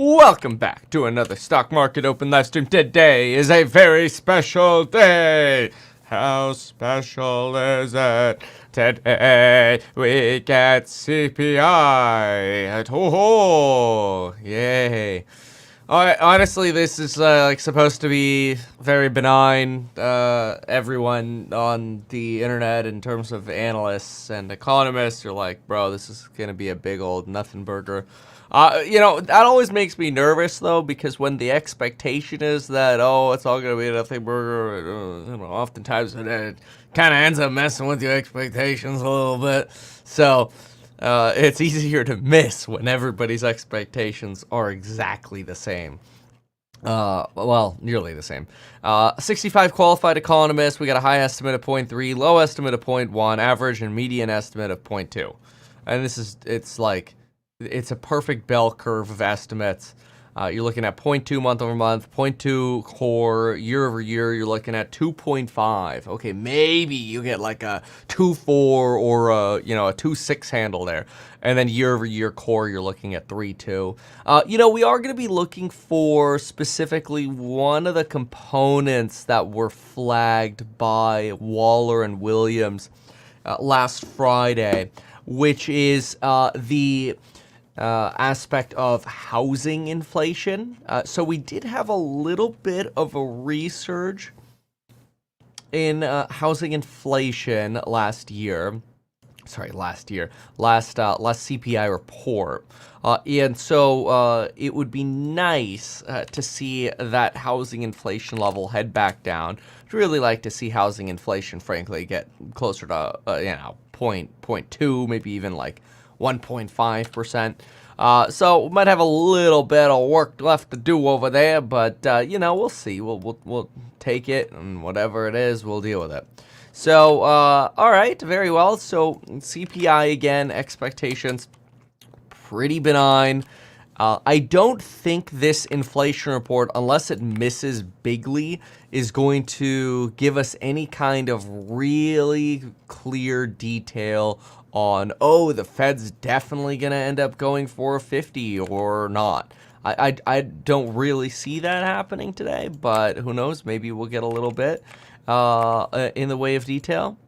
Welcome back to another stock market open live stream. Today is a very special day. How special is it? Today we get CPI. Oh, yay. Honestly, this is like supposed to be very benign. Everyone on the internet, in terms of analysts and economists, are like, bro, this is gonna be a big old nothing burger. That always makes me nervous though, because when the expectation is that, oh, it's all gonna be a nothing burger, oftentimes it kind of ends up messing with your expectations a little bit. So it's easier to miss when everybody's expectations are exactly the same. Well, nearly the same. 65 qualified economists. We got a high estimate of 0.3, low estimate of 0.1, average and median estimate of 0.2. And it's a perfect bell curve of estimates. You're looking at 0.2 month over month, 0.2 core, year over year, you're looking at 2.5. Okay, maybe you get like a 2.4 or a 2.6 handle there. And then year over year core, you're looking at 3.2. We are going to be looking for specifically one of the components that were flagged by Waller and Williams last Friday, which is the aspect of housing inflation. So we did have a little bit of a resurge in housing inflation last CPI report. And so it would be nice to see that housing inflation level head back down. I'd really like to see housing inflation, frankly, get closer to, 0.2, maybe even like 1.5%. So we might have a little bit of work left to do over there, but we'll see. We'll take it, and whatever it is, we'll deal with it. So all right, very well. So CPI again, expectations pretty benign. I don't think this inflation report, unless it misses bigly, is going to give us any kind of really clear detail on, oh, the Fed's definitely going to end up going for 50 or not. I don't really see that happening today, but who knows? Maybe we'll get a little bit in the way of detail.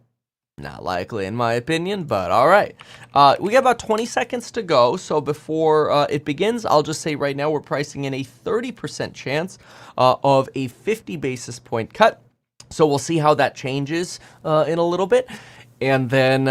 Not likely, in my opinion, but all right. We got about 20 seconds to go, so before it begins, I'll just say right now we're pricing in a 30% chance of a 50 basis point cut. So we'll see how that changes in a little bit. And then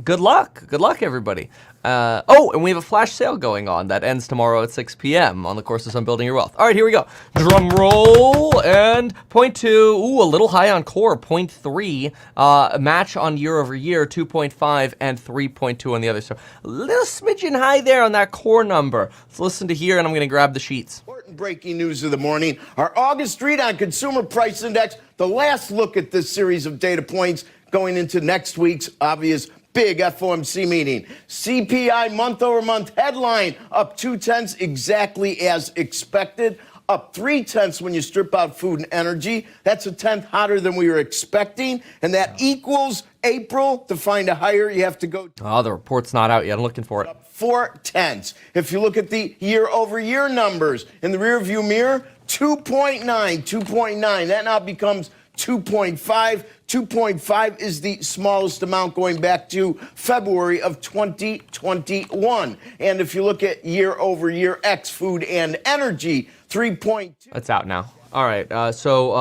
good luck. Good luck, everybody. And we have a flash sale going on that ends tomorrow at 6 p.m. on the courses on building your wealth. All right, here we go. Drum roll, and 0.2. Ooh, a little high on core, 0.3. Match on year over year, 2.5, and 3.2 on the other. So a little smidgen high there on that core number. Let's listen to here, and I'm going to grab the sheets. Important breaking news of the morning. Our August read on Consumer Price Index, the last look at this series of data points going into next week's obvious big FOMC meeting. CPI month over month headline up 0.2 exactly as expected. Up 0.3 when you strip out food and energy. That's a tenth hotter than we were expecting. And that equals April. To find a higher, you have to go. Oh, the report's not out yet. I'm looking for it. Up 0.4. If you look at the year over year numbers in the rear view mirror, 2.9. That now becomes 2.5. 2.5 is the smallest amount going back to February of 2021. And if you look at year over year ex food and energy, 3.2. It's out now. All right, so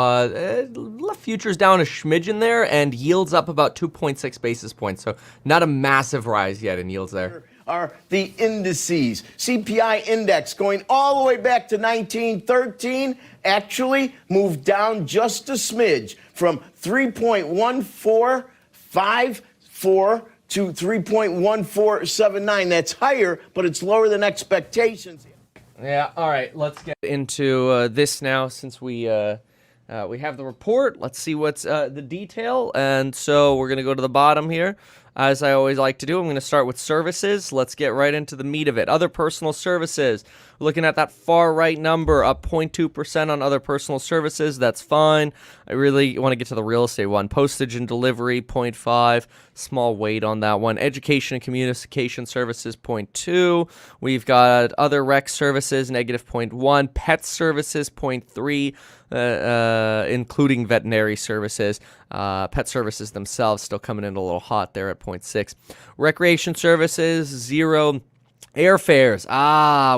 left futures down a smidgen there, and yields up about 2.6 basis points. So not a massive rise yet in yields there. Are the indices. CPI index going all the way back to 1913 actually moved down just a smidge from 3.1454 to 3.1479. That's higher, but it's lower than expectations. Yeah, all right, let's get into this now since we have the report. Let's see what's the detail. And so we're going to go to the bottom here. as I always like to do, I'm going to start with services. Let's get right into the meat of it. Other personal services. Looking at that far right number, up 0.2% on other personal services. That's fine. I really want to get to the real estate one. Postage and delivery, 0.5. Small weight on that one. Education and communication services, 0.2. We've got other rec services, negative 0.1. Pet services, 0.3. Including veterinary services. Pet services themselves still coming in a little hot there at 0.6. Recreation services, 0. Airfares.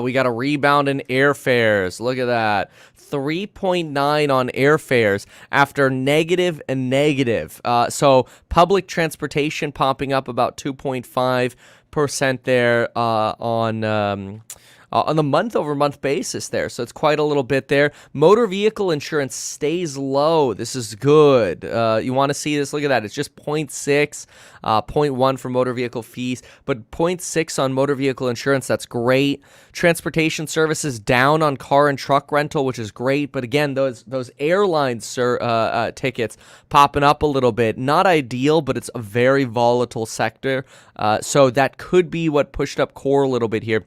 We got a rebound in airfares. Look at that. 3.9 on airfares after negative and negative. So public transportation popping up about 2.5% there on the month-over-month basis there. So it's quite a little bit there. Motor vehicle insurance stays low. This is good. You want to see this? Look at that. It's just 0.6, 0.1 for motor vehicle fees, but 0.6 on motor vehicle insurance. That's great. Transportation services down on car and truck rental, which is great. But again, those airline tickets popping up a little bit. Not ideal, but it's a very volatile sector. So that could be what pushed up core a little bit here.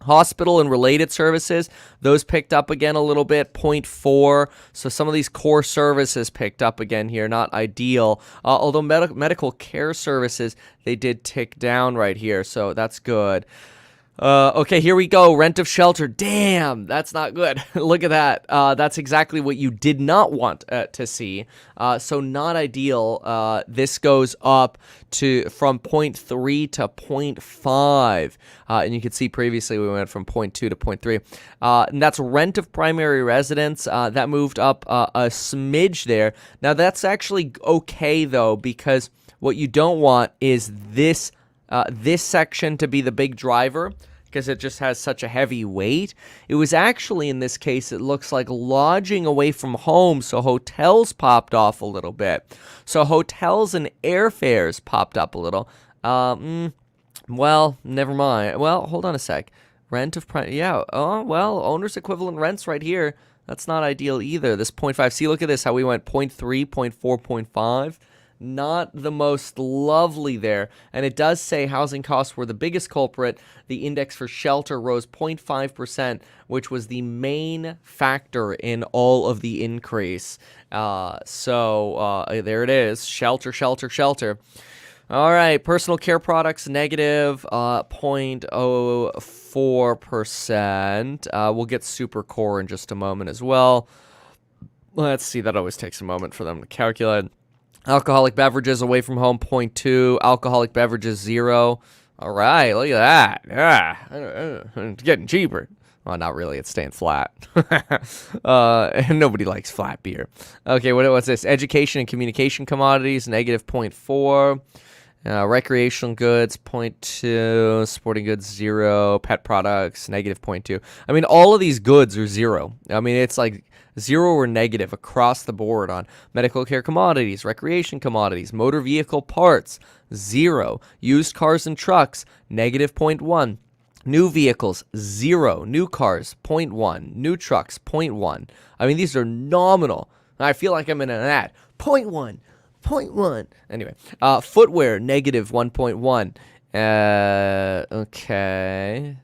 Hospital and related services, those picked up again a little bit, 0.4. So some of these core services picked up again here, not ideal. Although medical care services, they did tick down right here, so that's good. Okay, here we go. Rent of shelter. Damn, that's not good. Look at that. That's exactly what you did not want to see. So not ideal. This goes up from 0.3 to 0.5. And you can see previously we went from 0.2 to 0.3. And that's rent of primary residence. That moved up a smidge there. Now that's actually okay though, because what you don't want is this section to be the big driver, because it just has such a heavy weight. It was actually, in this case, it looks like lodging away from home, so hotels popped off a little bit. So hotels and airfares popped up a little. Well, never mind. Well, hold on a sec. Rent of owner's equivalent rents right here. That's not ideal either. This 0.5. See, look at this, how we went 0.3, 0.4, 0.5. Not the most lovely there. And it does say housing costs were the biggest culprit. The index for shelter rose 0.5%, which was the main factor in all of the increase. So there it is. Shelter, shelter, shelter. All right, personal care products, negative 0.04%. We'll get super core in just a moment as well. Let's see, that always takes a moment for them to calculate. Alcoholic beverages away from home, 0.2. Alcoholic beverages, 0. All right, look at that. Yeah, it's getting cheaper. Well, not really. It's staying flat. And nobody likes flat beer. Okay, what's this? Education and communication commodities, negative 0.4. Recreational goods, 0.2. Sporting goods, 0. Pet products, negative 0.2. I mean, all of these goods are 0. I mean, it's like 0 or negative across the board on medical care commodities, recreation commodities, motor vehicle parts, 0. Used cars and trucks, negative 0.1. New vehicles, 0. New cars, 0.1. New trucks, 0.1. I mean, these are nominal. I feel like I'm in an ad. 0.1. 0.1. Anyway, footwear, negative 1.1. Okay.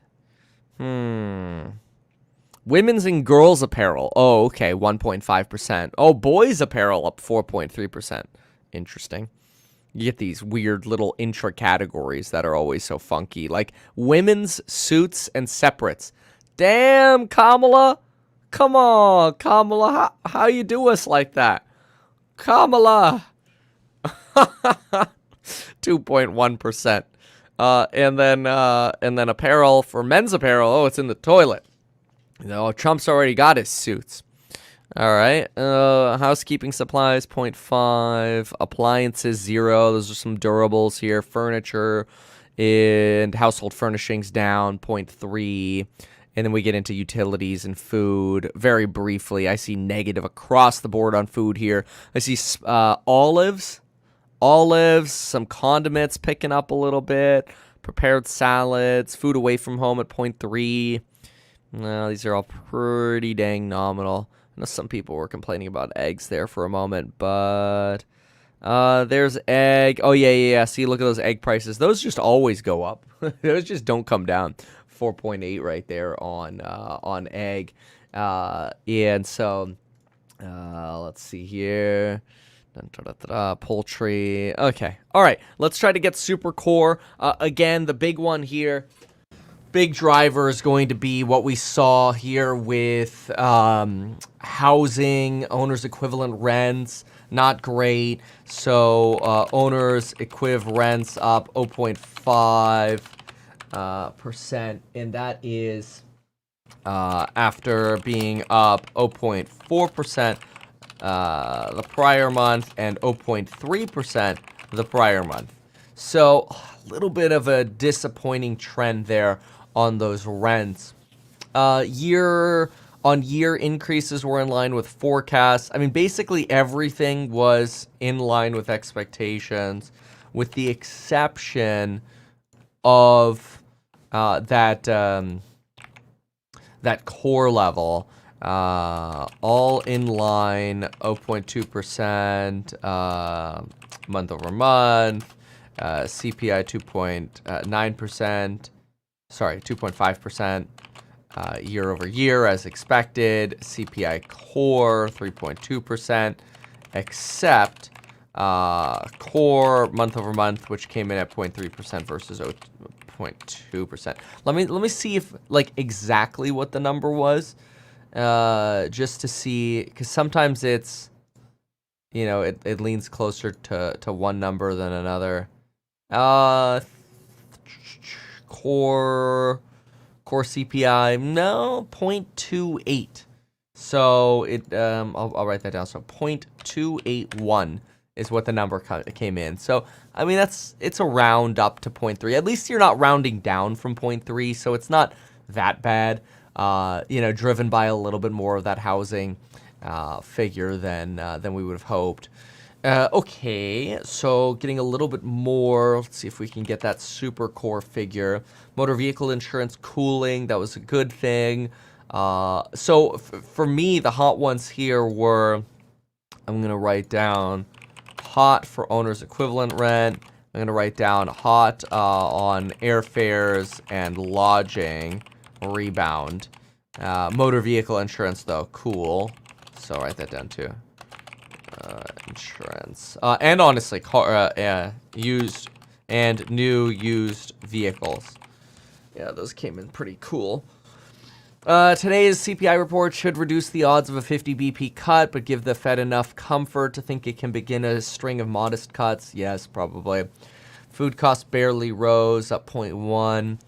Women's and girls apparel. Oh, okay, 1.5%. Oh, boys apparel up 4.3%. Interesting. You get these weird little intra-categories that are always so funky, like women's suits and separates. Damn, Kamala. Come on, Kamala. How you do us like that? Kamala. 2.1%. And then apparel for men's apparel. Oh, it's in the toilet. Trump's already got his suits. All right. Housekeeping supplies, 0.5. Appliances, 0. Those are some durables here. Furniture and household furnishings down, 0.3. And then we get into utilities and food. Very briefly, I see negative across the board on food here. I see olives, some condiments picking up a little bit, prepared salads, food away from home at 0.3. No, these are all pretty dang nominal. I know some people were complaining about eggs there for a moment, but There's egg. Oh, yeah. See, look at those egg prices. Those just always go up. Those just don't come down. 4.8 right there on egg. And so, let's see here. Poultry. Okay. All right. Let's try to get super core. Again, the big one here. Big driver is going to be what we saw here with housing, owner's equivalent rents. Not great. So owner's equiv rents up 0.5%, and that is after being up 0.4% the prior month and 0.3% the prior month. So a little bit of a disappointing trend there on those rents. Year-on-year increases were in line with forecasts. I mean, basically everything was in line with expectations, with the exception of that core level. All in line, 0.2% month over month. CPI 2.9%. Sorry, 2.5% year over year as expected. CPI core 3.2%, except core month over month, which came in at 0.3% versus 0.2%. Let me see if like exactly what the number was, just to see, because sometimes it's, you know, it leans closer to one number than another. Core CPI, no, 0.28. So I'll write that down. So 0.281 is what the number came in. So I mean it's a round up to 0.3. At least you're not rounding down from 0.3, so it's not that bad. You know, driven by a little bit more of that housing figure than we would have hoped. Okay, so getting a little bit more. Let's see if we can get that super core figure. Motor vehicle insurance cooling, that was a good thing. So for me, the hot ones here were, I'm going to write down hot for owner's equivalent rent. I'm going to write down hot on airfares and lodging, rebound. Motor vehicle insurance, though, cool. So I'll write that down, too. Insurance. And honestly, used and new used vehicles. Yeah, those came in pretty cool. Today's CPI report should reduce the odds of a 50 BP cut, but give the Fed enough comfort to think it can begin a string of modest cuts. Yes, probably. Food costs barely rose, up 0.1.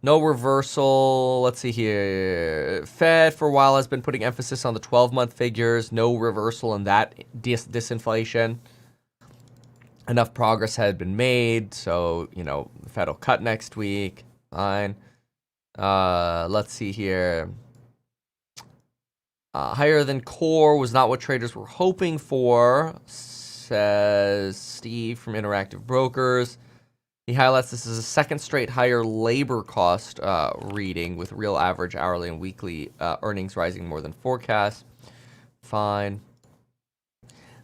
No reversal. Let's see here. Fed for a while has been putting emphasis on the 12-month figures. No reversal in that disinflation. Enough progress had been made, so, you know, the Fed will cut next week. Fine. Let's see here. Higher than core was not what traders were hoping for, says Steve from Interactive Brokers. He highlights this is a second straight higher labor cost reading, with real average hourly and weekly earnings rising more than forecast. Fine.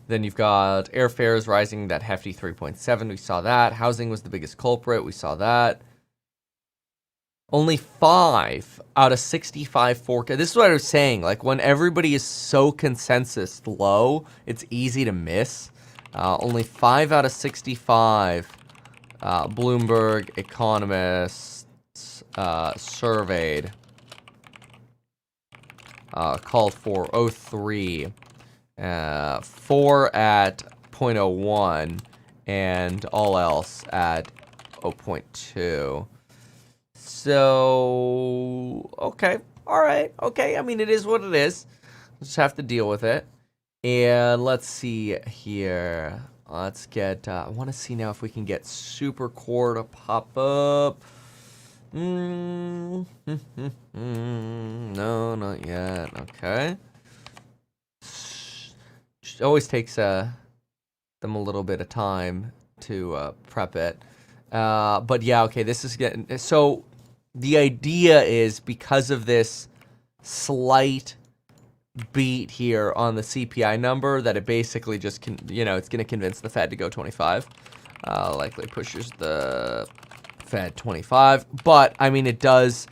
Then you've got airfares rising that hefty 3.7. We saw that. Housing was the biggest culprit. We saw that. Only 5 out of 65 forecast. This is what I was saying. Like, when everybody is so consensus low, it's easy to miss. Only 5 out of 65 Bloomberg economists surveyed called for 0.3, 4 at 0.01, and all else at 0.2. So, okay, all right, okay. I mean, it is what it is. Just have to deal with it. And let's see here. Let's get, I want to see now if we can get super core to pop up. No, not yet. Okay. It always takes them a little bit of time to prep it. But yeah, okay, this is getting, so the idea is, because of this slight beat here on the CPI number that it basically just it's going to convince the Fed to go 25. Likely pushes the Fed 25, but I mean it does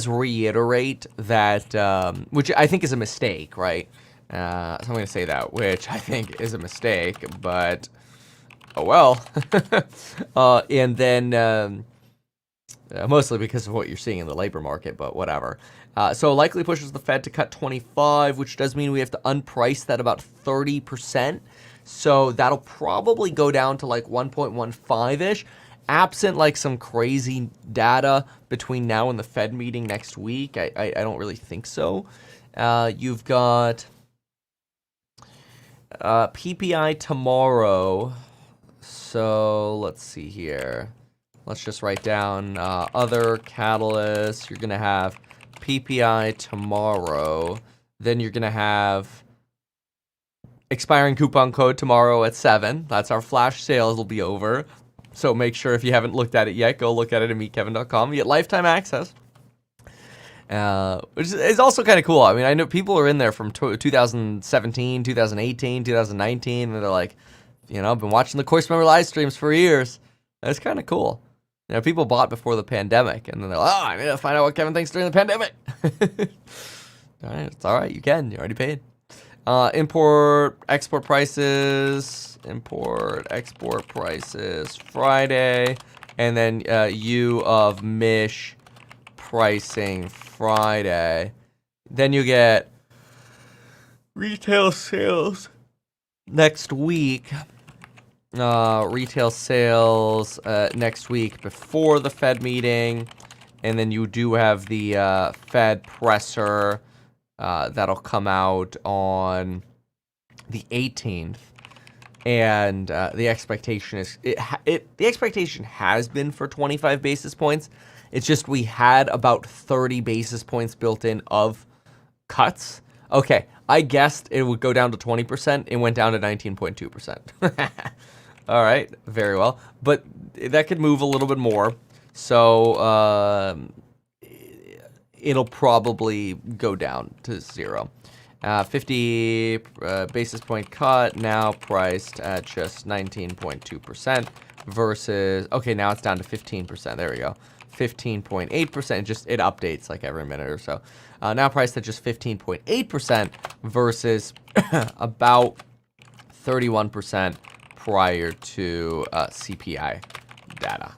reiterate that, which I think is a mistake, right? So I'm going to say that, which I think is a mistake, but oh well. And then mostly because of what you're seeing in the labor market, but whatever. So likely pushes the Fed to cut 25, which does mean we have to unprice that about 30%. So that'll probably go down to like 1.15-ish. Absent like some crazy data between now and the Fed meeting next week, I don't really think so. You've got PPI tomorrow. So let's see here. Let's just write down other catalysts. You're going to have PPI tomorrow. Then you're going to have expiring coupon code tomorrow at 7. That's our flash sales will be over. So make sure if you haven't looked at it yet, go look at it at meetkevin.com. You get lifetime access, which is also kind of cool. I mean, I know people are in there from 2017, 2018, 2019, and they're like, I've been watching the Course Member live streams for years. That's kind of cool. People bought before the pandemic, and then they're like, oh, I need to find out what Kevin thinks during the pandemic. All right, it's all right. You can. You already paid. Import, export prices Friday, and then U of Mish pricing Friday. Then you get retail sales next week. Retail sales next week before the Fed meeting, and then you do have the Fed presser that'll come out on the 18th, and the expectation is the expectation has been for 25 basis points. It's just we had about 30 basis points built in of cuts. Okay, I guessed it would go down to 20%. It went down to 19.2%. All right, very well. But that could move a little bit more. So it'll probably go down to 0. 50 basis point cut, now priced at just 19.2% versus, okay, now it's down to 15%. There we go. 15.8%. It updates like every minute or so. Now priced at just 15.8% versus about 31% prior to CPI data.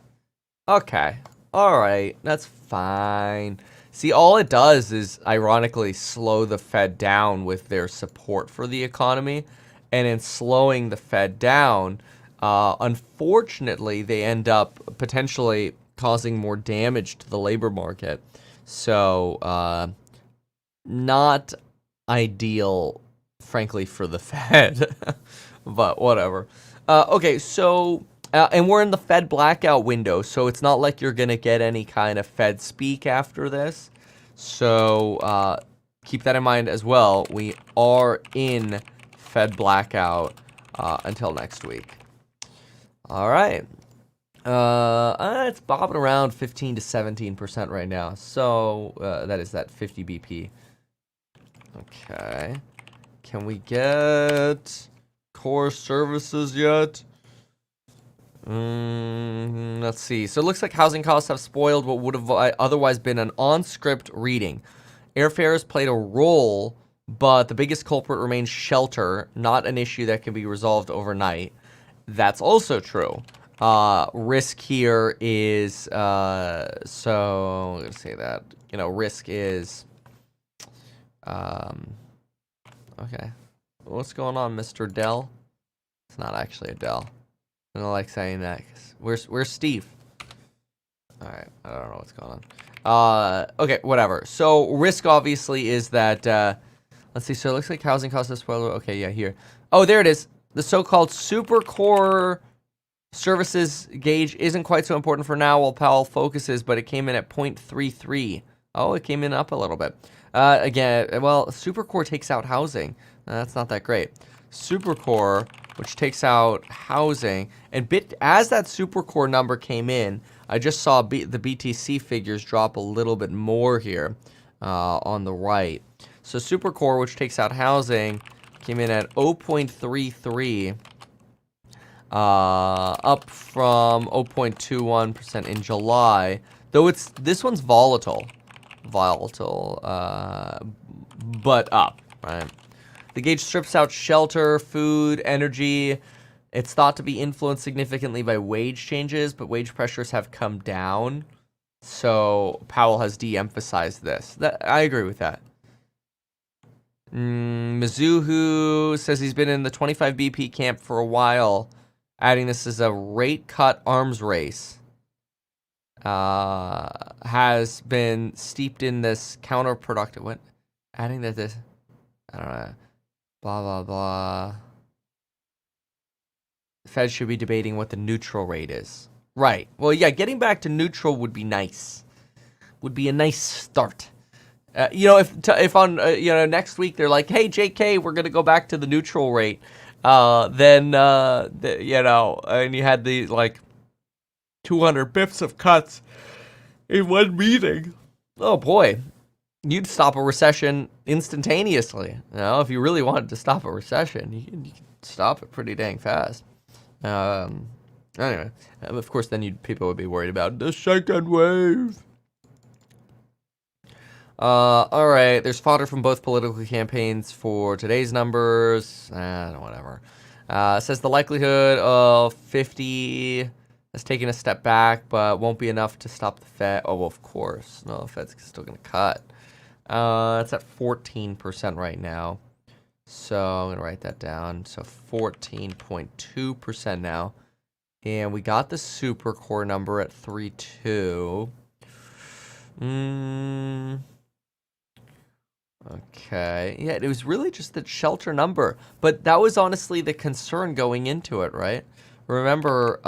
Okay. All right. That's fine. See, all it does is, ironically, slow the Fed down with their support for the economy. And in slowing the Fed down, unfortunately, they end up potentially causing more damage to the labor market. So, not ideal, frankly, for the Fed. But whatever. Okay, so, and we're in the Fed blackout window, so it's not like you're going to get any kind of Fed speak after this. So keep that in mind as well. We are in Fed blackout until next week. All right. It's bobbing around 15 to 17% right now. So that is that 50 BP. Okay. Can we get core services yet? Let's see. So it looks like housing costs have spoiled what would have otherwise been an on-script reading. Airfares played a role, but the biggest culprit remains shelter, not an issue that can be resolved overnight. That's also true. Risk here is, so I'm going to say that, risk is, okay. What's going on, Mr. Dell? It's not actually a Dell. I don't like saying that. Where's Steve? All right, I don't know what's going on. Okay, whatever. So risk obviously is that. Let's see. So it looks like housing costs have spoiled. Okay, yeah, here. Oh, there it is. The so-called super core services gauge isn't quite so important for now, while Powell focuses, but it came in at 0.33. Oh, it came in up a little bit. Again, well, super core takes out housing. That's not that great. Super core, which takes out housing, and as that super core number came in, I just saw the BTC figures drop a little bit more here on the right. So Supercore, which takes out housing, came in at 0.33, up from 0.21% in July. Though this one's volatile, but up, right? The gauge strips out shelter, food, energy. It's thought to be influenced significantly by wage changes, but wage pressures have come down. So Powell has de-emphasized this. I agree with that. Mizuho says he's been in the 25 BP camp for a while, adding this as a rate cut arms race. Has been steeped in this counterproductive. What? Adding that this, I don't know. Blah blah blah. The Fed should be debating what the neutral rate is. Right. Well, yeah. Getting back to neutral would be nice. Would be a nice start. If on next week they're like, hey JK, we're gonna go back to the neutral rate, then and you had the like 200 bips of cuts in one meeting. Oh boy, you'd stop a recession instantaneously. If you really wanted to stop a recession, you can stop it pretty dang fast. Anyway, of course, then people would be worried about the second wave. All right, there's fodder from both political campaigns for today's numbers. Whatever. Says the likelihood of 50 has taken a step back, but won't be enough to stop the Fed. Oh, well, of course. No, the Fed's still going to cut. It's at 14% right now. So I'm going to write that down. So 14.2% now. And we got the super core number at 3.2. Okay. Yeah, it was really just the shelter number. But that was honestly the concern going into it, right? Remember,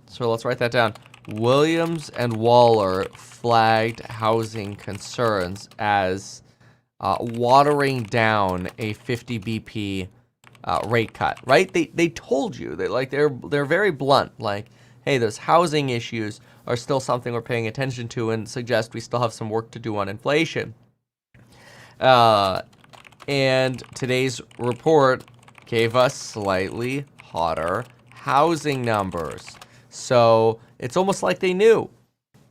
so let's write that down. Williams and Waller flagged housing concerns as watering down a 50 BP rate cut, right? They told you that they're very blunt, like, hey, those housing issues are still something we're paying attention to and suggest we still have some work to do on inflation. And today's report gave us slightly hotter housing numbers. So it's almost like they knew.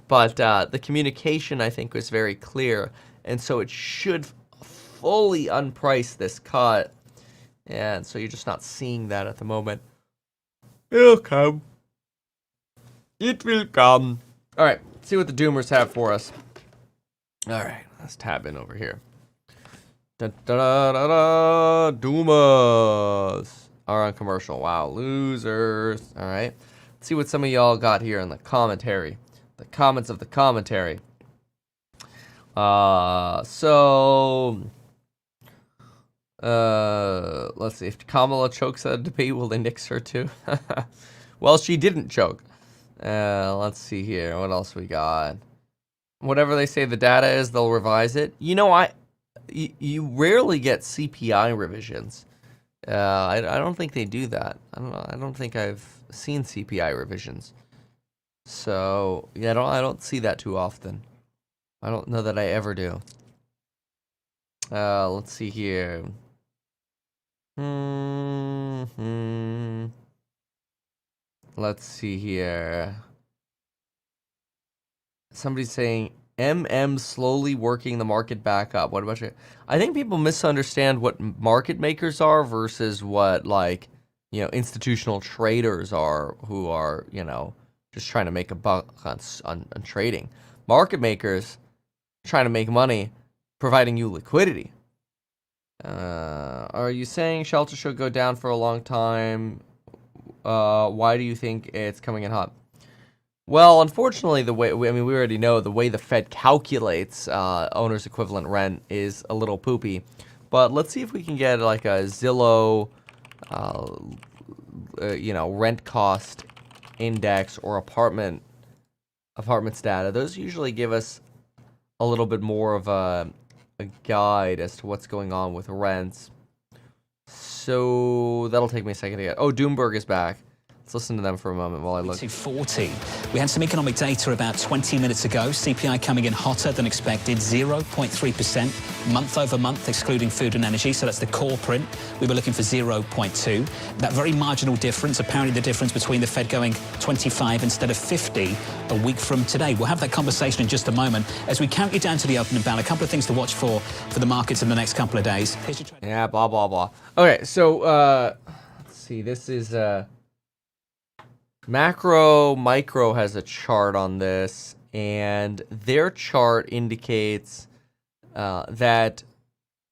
But the communication, I think, was very clear. And so it should fully unprice this cut. And so you're just not seeing that at the moment. It'll come. It will come. All right, let's see what the Doomers have for us. All right, let's tab in over here. Doomers are on commercial. Wow, losers. All right. Let's see what some of y'all got here in the commentary. The comments of the commentary. Let's see. If Kamala chokes at a debate, will they nix her too? Well, she didn't choke. Let's see here. What else we got? Whatever they say the data is, they'll revise it. You rarely get CPI revisions. I don't think they do that. I don't know. I don't think I've seen CPI revisions. So yeah, I don't see that too often. I don't know that I ever do. Let's see here. Let's see here. Somebody's saying slowly working the market back up. What about you? I think people misunderstand what market makers are versus what institutional traders are who are, just trying to make a buck on trading. Market makers trying to make money providing you liquidity. Are you saying shelter should go down for a long time? Why do you think it's coming in hot? Well, unfortunately, we already know the way the Fed calculates owner's equivalent rent is a little poopy. But let's see if we can get like a Zillow, rent cost index or apartments data. Those usually give us a little bit more of a guide as to what's going on with rents. So that'll take me a second to get. Oh, Doomberg is back. Let's listen to them for a moment while I look. 240. We had some economic data about 20 minutes ago. CPI coming in hotter than expected, 0.3% month over month, excluding food and energy. So that's the core print. We were looking for 0.2. That very marginal difference, apparently the difference between the Fed going 25 instead of 50 a week from today. We'll have that conversation in just a moment. As we count you down to the opening bell, a couple of things to watch for the markets in the next couple of days. Yeah, blah, blah, blah. Okay, so let's see. This is Micro has a chart on this, and their chart indicates that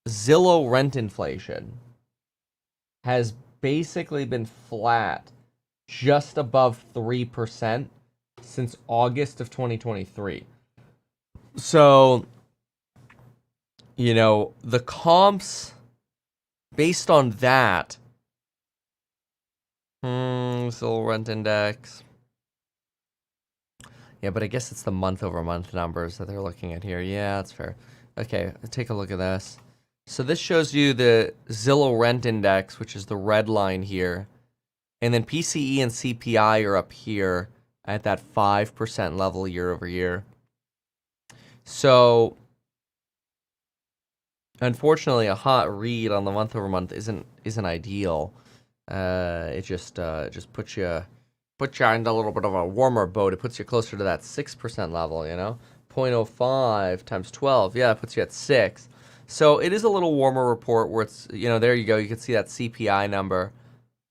Zillow rent inflation has basically been flat, just above 3% since August of 2023. So, you know, the comps based on that, Zillow rent index. Yeah, but I guess it's the month-over-month numbers that they're looking at here. Yeah, that's fair. Okay, take a look at this. So this shows you the Zillow rent index, which is the red line here. And then PCE and CPI are up here at that 5% level year over year. So, unfortunately, a hot read on the month-over-month isn't ideal. It just puts you in a little bit of a warmer boat. It puts you closer to that 6% level, you know? 0.05 times 12, yeah, it puts you at 6. So it is a little warmer report where it's, you know, there you go. You can see that CPI number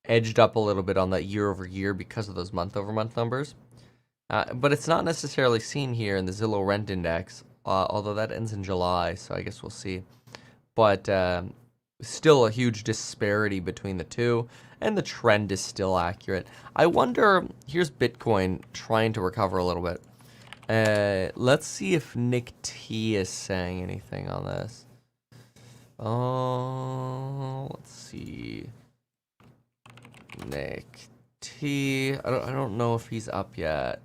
edged up a little bit on that year over year because of those month-over-month numbers. But it's not necessarily seen here in the Zillow rent index, although that ends in July, so I guess we'll see. But still a huge disparity between the two, and the trend is still accurate. I wonder, here's Bitcoin trying to recover a little bit. Let's see if Nick T is saying anything on this. Oh, let's see. Nick T. I don't know if he's up yet.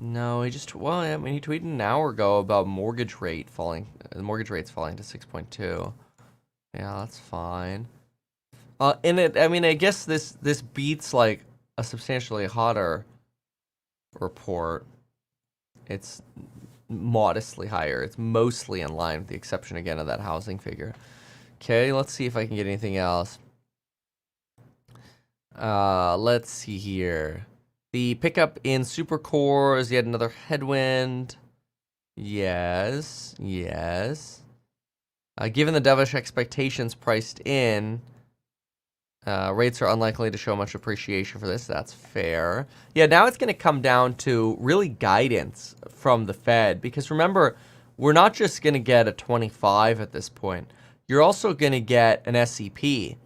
No, he tweeted an hour ago about mortgage rate falling. The mortgage rate's falling to 6.2. Yeah, that's fine. I guess this beats like a substantially hotter report. It's modestly higher. It's mostly in line, with the exception again of that housing figure. Okay, let's see if I can get anything else. Let's see here. The pickup in Supercore is yet another headwind. Yes. Given the dovish expectations priced in, rates are unlikely to show much appreciation for this. That's fair. Yeah, now it's going to come down to really guidance from the Fed. Because remember, we're not just going to get a 25 at this point. You're also going to get an SEP.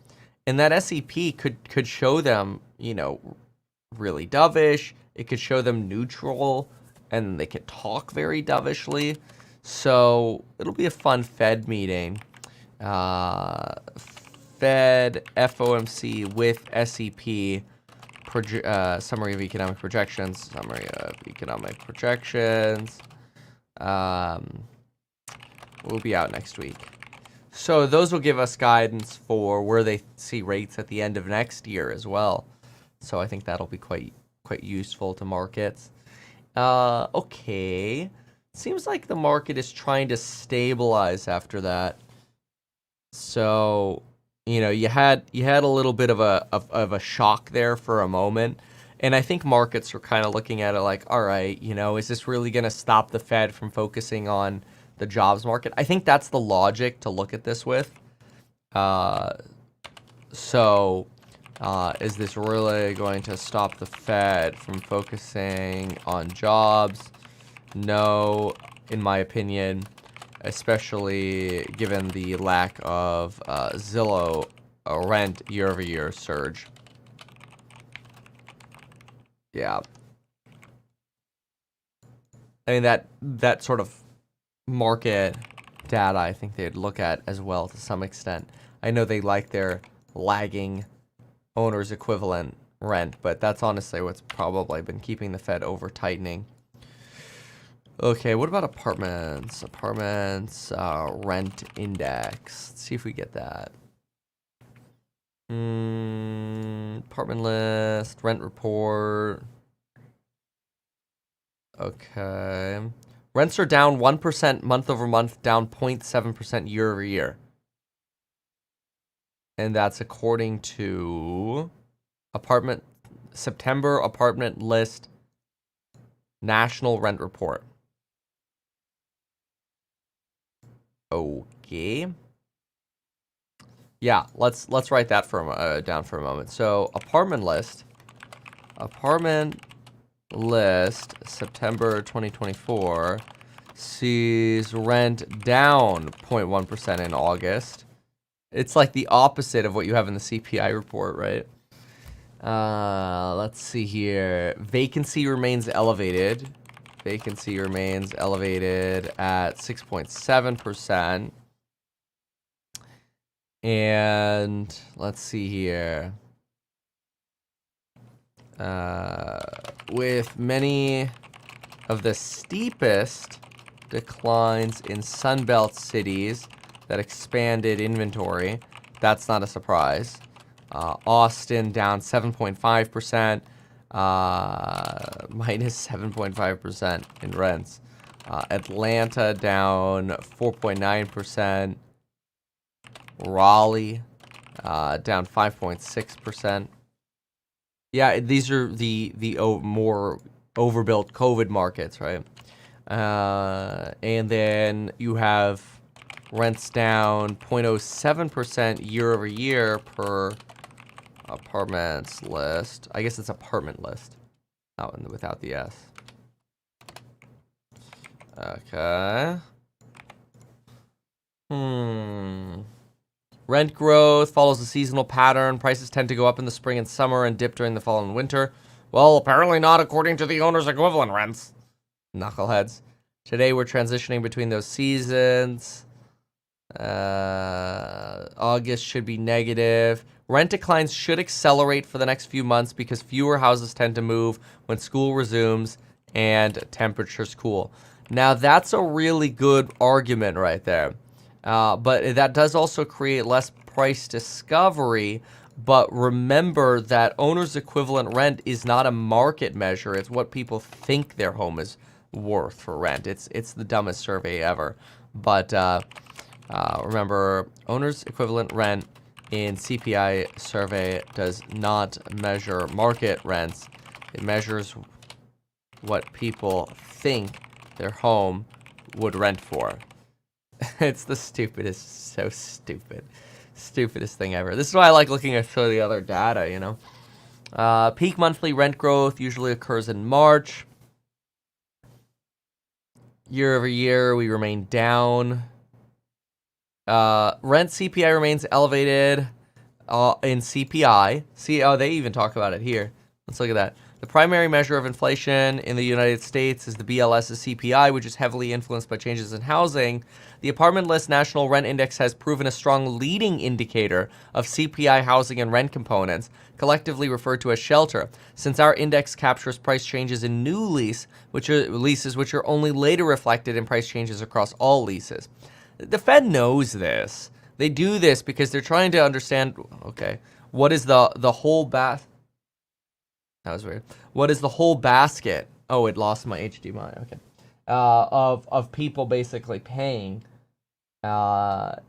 And that SEP could show them, you know, really dovish. It could show them neutral. And they could talk very dovishly. So it'll be a fun Fed meeting. Fed, FOMC with SEP, summary of economic projections, will be out next week. So those will give us guidance for where they see rates at the end of next year as well. So I think that'll be quite useful to markets. Okay. Seems like the market is trying to stabilize after that. So, you know, you had a little bit of a shock there for a moment, and I think markets are kind of looking at it like, all right, you know, is this really going to stop the Fed from focusing on the jobs market? I think that's the logic to look at this with. Is this really going to stop the Fed from focusing on jobs? No, in my opinion, especially given the lack of Zillow rent year-over-year surge. Yeah. I mean, that sort of market data I think they'd look at as well to some extent. I know they like their lagging owner's equivalent rent, but that's honestly what's probably been keeping the Fed over-tightening. Okay, what about apartments? Apartments, rent index. Let's see if we get that. Apartment list, rent report. Okay. Rents are down 1% month over month, down 0.7% year over year. And that's according to September apartment list national rent report. Okay. Yeah, let's write that down for a moment. So apartment list September 2024 sees rent down 0.1% in August. It's like the opposite of what you have in the CPI report, right? Let's see here. Vacancy remains elevated. Vacancy remains elevated at 6.7%. And let's see here. With many of the steepest declines in Sunbelt cities that expanded inventory, that's not a surprise. Austin down 7.5%, minus 7.5% in rents. Atlanta down 4.9%. Raleigh down 5.6%. Yeah, these are the more overbuilt COVID markets, right? And then you have rents down 0.07% year over year per apartments list. I guess it's apartment list, not without the S. Okay. Rent growth follows a seasonal pattern. Prices tend to go up in the spring and summer and dip during the fall and winter. Well, apparently not according to the owner's equivalent rents. Knuckleheads. Today we're transitioning between those seasons. August should be negative. Rent declines should accelerate for the next few months because fewer houses tend to move when school resumes and temperatures cool. Now, that's a really good argument right there. But that does also create less price discovery. But remember that owner's equivalent rent is not a market measure. It's what people think their home is worth for rent. It's the dumbest survey ever. But remember, owner's equivalent rent in CPI survey does not measure market rents. It measures what people think their home would rent for. It's the stupidest, so stupid. Stupidest thing ever. This is why I like looking at some of the other data, you know. Peak monthly rent growth usually occurs in March. Year over year, we remain down. Rent CPI remains elevated in CPI. See, oh, they even talk about it here. Let's look at that. The primary measure of inflation in the United States is the BLS's CPI, which is heavily influenced by changes in housing. The Apartment List National Rent Index has proven a strong leading indicator of CPI housing and rent components, collectively referred to as shelter, since our index captures price changes in new leases, which are only later reflected in price changes across all leases. The Fed knows this. They do this because they're trying to understand, okay, what is the whole That was weird. What is the whole basket? Oh, it lost my HDMI. Okay. Of people basically paying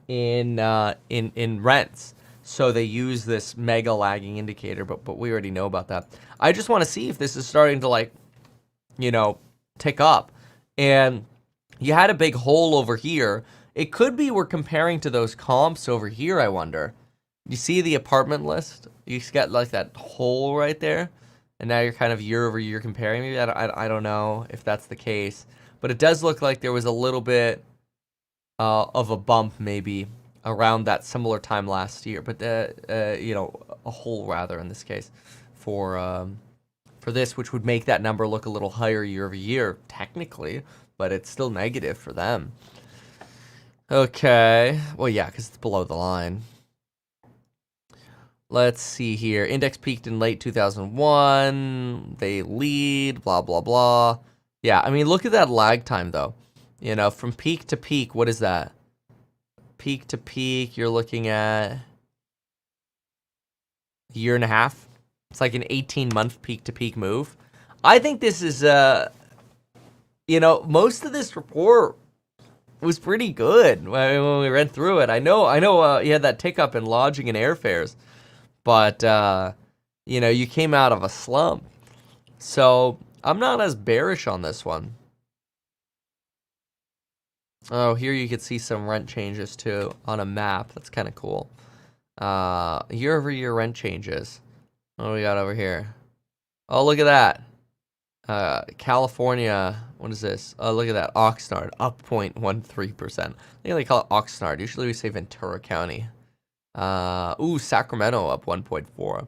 in rents. So they use this mega lagging indicator, but we already know about that. I just want to see if this is starting to, like, you know, tick up. And you had a big hole over here. It could be we're comparing to those comps over here, I wonder. You see the apartment list? You got like that hole right there. And now you're kind of year over year comparing. Maybe I don't know if that's the case. But it does look like there was a little bit of a bump maybe around that similar time last year. But, you know, a hole rather in this case for this, which would make that number look a little higher year over year technically. But it's still negative for them. Okay. Well, yeah, because it's below the line. Let's see here. Index peaked in late 2001. They lead, blah, blah, blah. Yeah, I mean, look at that lag time, though. You know, from peak to peak, what is that? Peak to peak, you're looking at a year and a half. It's like an 18-month peak-to-peak move. I think this is, you know, most of this report was pretty good when we read through it. I know, you had that tick up in lodging and airfares, but, you know, you came out of a slump. So I'm not as bearish on this one. Oh, here you could see some rent changes too on a map. That's kind of cool. Year-over-year rent changes. What do we got over here? Oh, look at that. California, what is this? Oh, look at that. Oxnard, up 0.13%. I think they call it Oxnard. Usually we say Ventura County. Ooh, Sacramento up 1.4.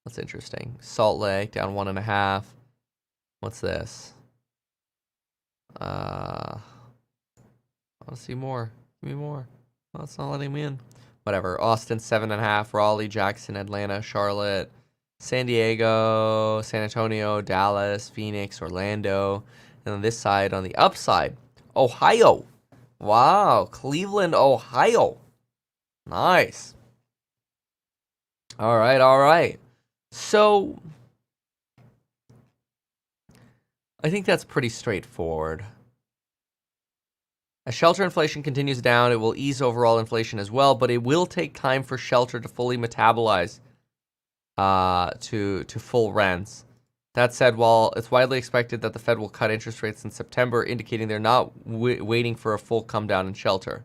That's interesting. Salt Lake down 1.5. What's this? I want to see more. Give me more. Oh, it's not letting me in. Whatever. Austin 7.5. Raleigh, Jackson, Atlanta, Charlotte, San Diego, San Antonio, Dallas, Phoenix, Orlando. And on this side, on the upside, Ohio. Wow. Cleveland, Ohio. Nice. All right, all right. So, I think that's pretty straightforward. As shelter inflation continues down, it will ease overall inflation as well, but it will take time for shelter to fully metabolize to full rents. That said, while it's widely expected that the Fed will cut interest rates in September, indicating they're not waiting for a full come down in shelter.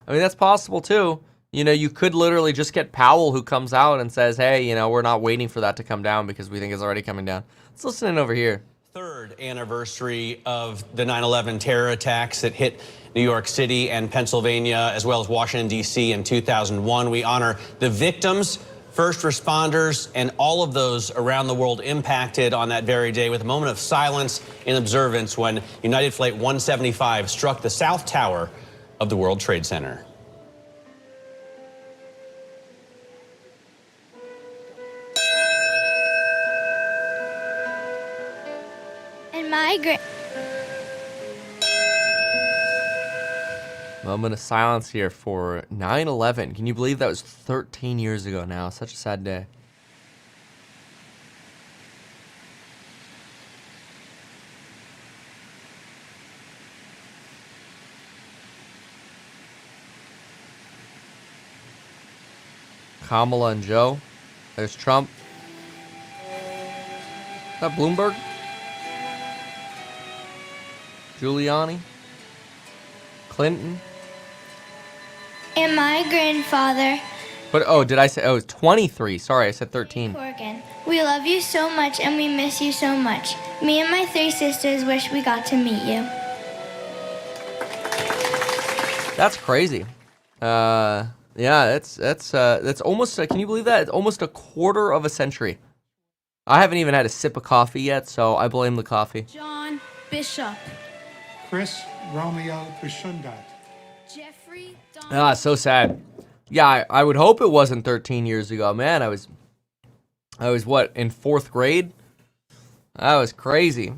I mean, that's possible too. You know, you could literally just get Powell who comes out and says, hey, you know, we're not waiting for that to come down because we think it's already coming down. Let's listen in over here. Third anniversary of the 9/11 terror attacks that hit New York City and Pennsylvania, as well as Washington, D.C. in 2001. We honor the victims, first responders, and all of those around the world impacted on that very day with a moment of silence in observance when United Flight 175 struck the South Tower of the World Trade Center. Moment of silence here for 9/11. Can you believe that was 13 years ago now? Such a sad day. Kamala and Joe. There's Trump. Is that Bloomberg? Giuliani? Clinton? And my grandfather, But, oh, did I say, oh, 23. Sorry, I said 13. Corgan. We love you so much and we miss you so much. Me and my 3 sisters wish we got to meet you. That's crazy. Yeah, that's almost, can you believe that? It's almost a quarter of a century. I haven't even had a sip of coffee yet, so I blame the coffee. John Bishop. Chris Romeo Bishundat. Jeffrey Ah, so sad. Yeah, I would hope it wasn't 13 years ago. Man, I was what, in 4th grade? That was crazy.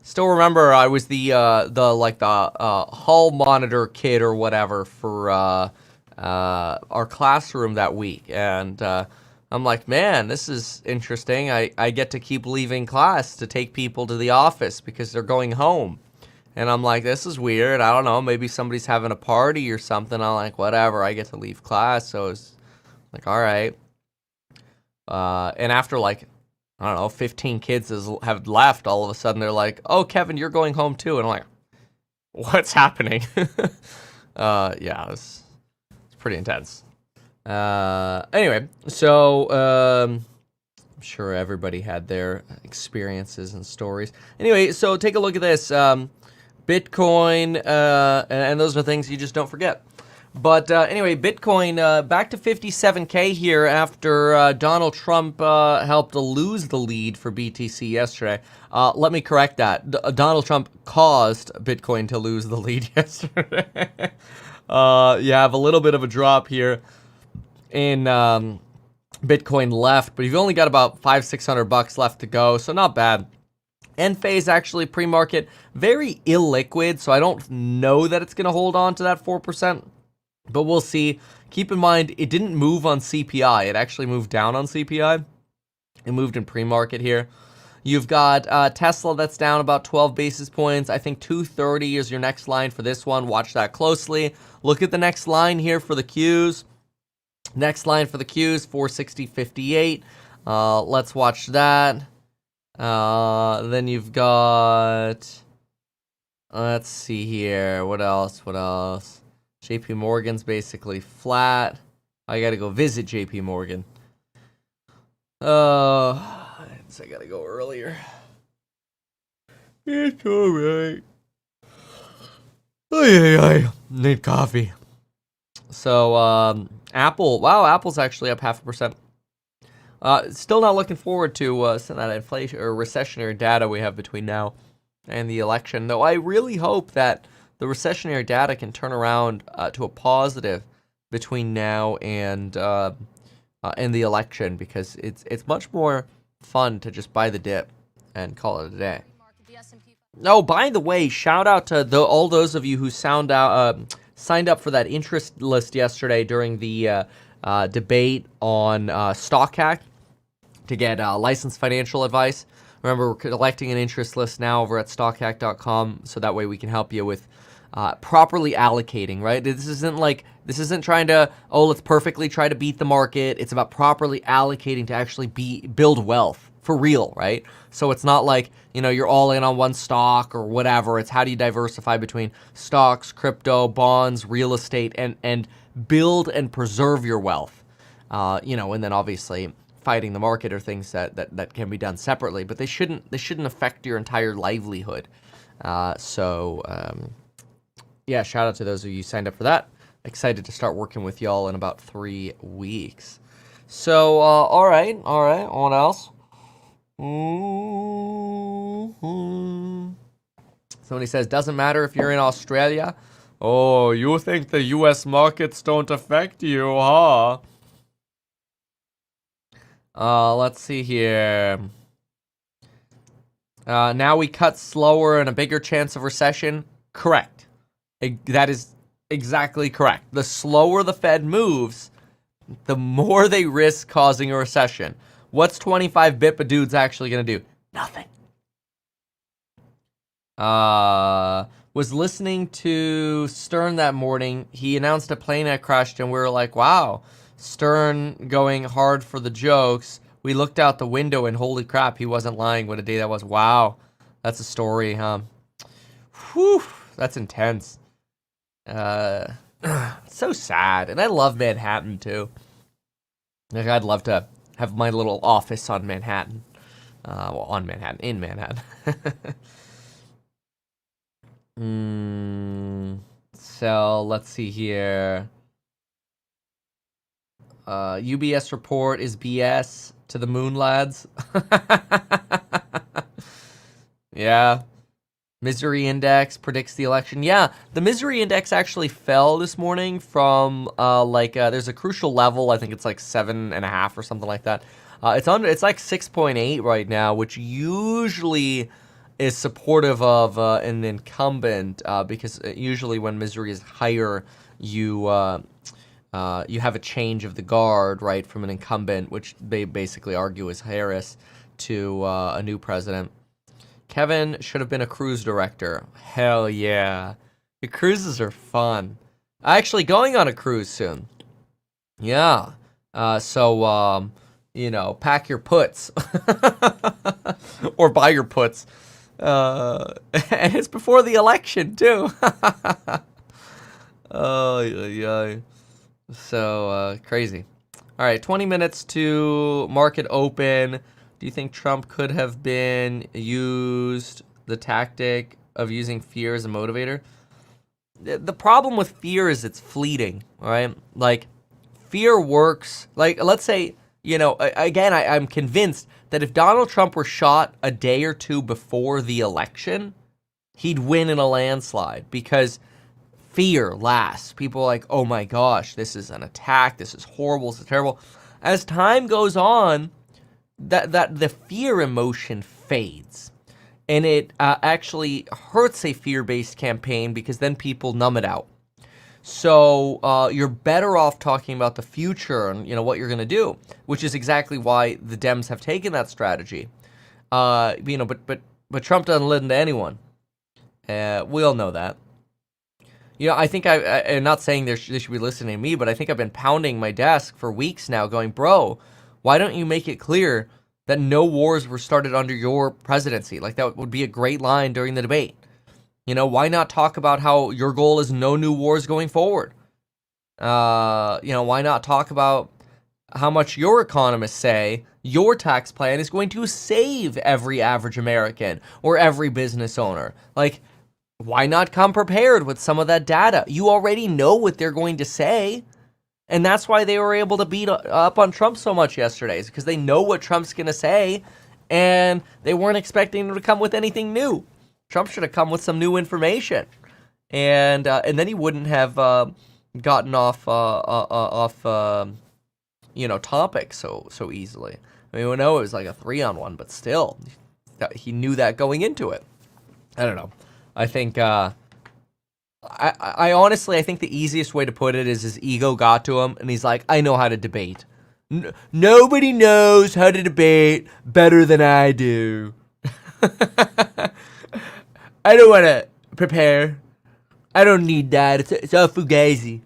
Still remember I was the hall monitor kid or whatever for our classroom that week, and I'm like, man, this is interesting. I get to keep leaving class to take people to the office because they're going home. And I'm like, this is weird. I don't know. Maybe somebody's having a party or something. I'm like, whatever. I get to leave class. So it's like, all right. And after like, I don't know, 15 kids have left, all of a sudden they're like, oh, Kevin, you're going home too. And I'm like, what's happening? Yeah, it's pretty intense. Anyway, so I'm sure everybody had their experiences and stories. Anyway, so take a look at this. Bitcoin, and those are things you just don't forget. But anyway, Bitcoin back to 57K here after Donald Trump helped lose the lead for BTC yesterday. Let me correct that. Donald Trump caused Bitcoin to lose the lead yesterday. You have a little bit of a drop here in Bitcoin left, but you've only got about $500-600 left to go, so not bad. Enphase actually pre-market very illiquid, so I don't know that it's going to hold on to that 4%, but we'll see. Keep in mind, it didn't move on CPI. It actually moved down on CPI. It moved in pre-market here. You've got Tesla that's down about 12 basis points. I think 230 is your next line for this one. Watch that closely. Look at the next line here for the Qs. Next line for the Qs, 460.58. Let's watch that. Then you've got, let's see here. What else? JP Morgan's basically flat. I gotta go visit JP Morgan. I gotta go earlier. It's alright. Oh, need coffee. So, Apple. Wow, Apple's actually up 0.5%. Still not looking forward to some of that inflation or recessionary data we have between now and the election. Though I really hope that the recessionary data can turn around to a positive between now and the election, because it's much more fun to just buy the dip and call it a day. Oh, by the way, shout out to all those of you who signed up for that interest list yesterday during the debate on Stock Hack to get licensed financial advice. Remember, we're collecting an interest list now over at stockhack.com, so that way we can help you with properly allocating, right? This isn't trying to, let's perfectly try to beat the market. It's about properly allocating to actually build wealth for real, right? So it's not like, you're all in on one stock or whatever. It's how do you diversify between stocks, crypto, bonds, real estate, and build and preserve your wealth. And then obviously fighting the market are things that can be done separately, but they shouldn't affect your entire livelihood. Yeah, shout out to those of you who signed up for that. Excited to start working with y'all in about 3 weeks. So, all right. What else? Somebody says, doesn't matter if you're in Australia. Oh, you think the U.S. markets don't affect you, huh? Let's see here. Now we cut slower and a bigger chance of recession. Correct. That is exactly correct. The slower the Fed moves, the more they risk causing a recession. What's 25 BIP dudes actually going to do? Nothing. Was listening to Stern that morning. He announced a plane that crashed, and we were like, wow, Stern going hard for the jokes. We looked out the window, and holy crap, he wasn't lying. What a day that was. Wow. That's a story, huh? Whew. That's intense. So sad. And I love Manhattan, too. Like, I'd love to have my little office on Manhattan. In Manhattan. So, let's see here. UBS report is BS to the moon, lads. Yeah. Misery index predicts the election. Yeah, the misery index actually fell this morning from there's a crucial level. I think it's like 7.5 or something like that. It's like 6.8 right now, which usually is supportive of an incumbent because usually when misery is higher, you have a change of the guard, right, from an incumbent, which they basically argue is Harris, to a new president. Kevin should have been a cruise director. Hell yeah. The cruises are fun. Actually going on a cruise soon. Yeah. So, pack your puts. Or buy your puts. And it's before the election, too. Oh, yeah. So, crazy. All right, 20 minutes to market open. Do you think Trump could have used the tactic of using fear as a motivator? The problem with fear is it's fleeting, right? Like, fear works. Like, let's say, again, I'm convinced that if Donald Trump were shot a day or two before the election, he'd win in a landslide because fear lasts. People are like, oh my gosh, this is an attack. This is horrible. This is terrible. As time goes on, that the fear emotion fades. and it actually hurts a fear-based campaign because then people numb it out. So you're better off talking about the future and what you're going to do, which is exactly why the Dems have taken that strategy. But Trump doesn't listen to anyone. We all know that. I think I'm not saying they should be listening to me, but I think I've been pounding my desk for weeks now going, bro, why don't you make it clear that no wars were started under your presidency? Like, that would be a great line during the debate. Why not talk about how your goal is no new wars going forward? Why not talk about how much your economists say your tax plan is going to save every average American or every business owner? Like, why not come prepared with some of that data? You already know what they're going to say. And that's why they were able to beat up on Trump so much yesterday, is because they know what Trump's going to say, and they weren't expecting him to come with anything new. Trump should have come with some new information, and then he wouldn't have gotten off topic so easily. I mean, we know it was like a 3-on-1, but still, he knew that going into it. I don't know. I think I honestly think the easiest way to put it is his ego got to him, and he's like, I know how to debate. Nobody knows how to debate better than I do. I don't want to prepare. I don't need that. It's all fugazi.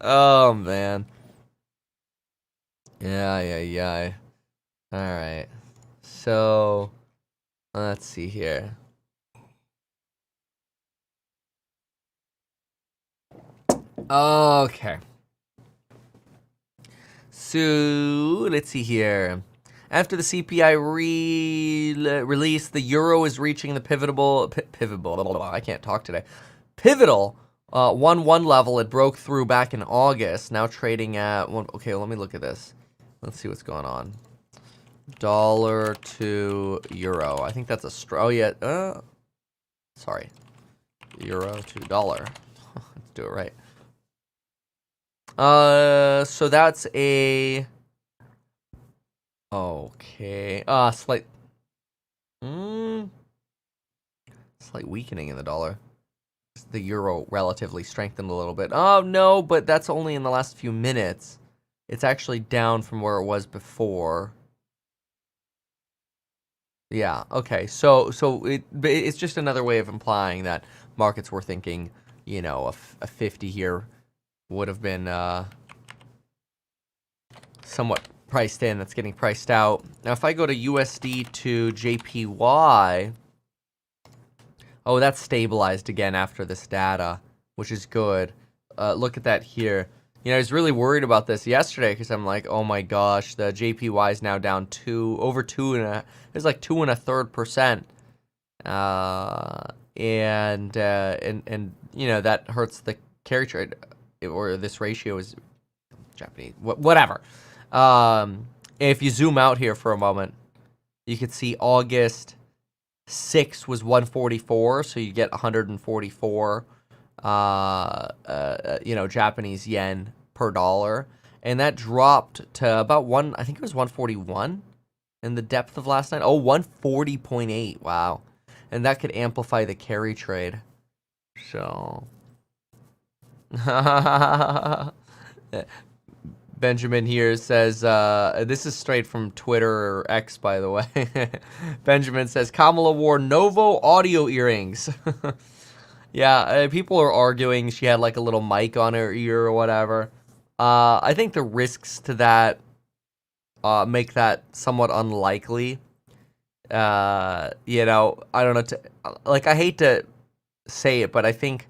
Oh, man. Yeah. All right. So, let's see here. Okay. So, let's see here. After the CPI release, the euro is reaching the pivotal 1-1 level it broke through back in August. Now trading at okay, let me look at this. Let's see what's going on. Dollar to euro. I think that's sorry. Euro to dollar. Let's do it right. So that's a okay. Slight weakening in the dollar. The euro relatively strengthened a little bit. Oh no, but that's only in the last few minutes. It's actually down from where it was before. Yeah, okay. So it's just another way of implying that markets were thinking, a 50 here would have been somewhat priced in. That's getting priced out. Now, if I go to USD to JPY, that's stabilized again after this data, which is good. Look at that here. I was really worried about this yesterday because I'm like, oh my gosh, the JPY is now down over 2.33%. And that hurts the carry trade, or this ratio is Japanese, whatever. If you zoom out here for a moment, you can see August 6 was 144, so you get 144 Japanese yen per dollar, and that dropped to about I think it was 141 in the depth of last night. 140.8. Wow. And that could amplify the carry trade. So Benjamin here says, this is straight from Twitter or X, by the way. Benjamin says, Kamala wore Novo audio earrings. Yeah, people are arguing she had like a little mic on her ear or whatever. I think the risks to that make that somewhat unlikely. I don't know. I hate to say it, but I think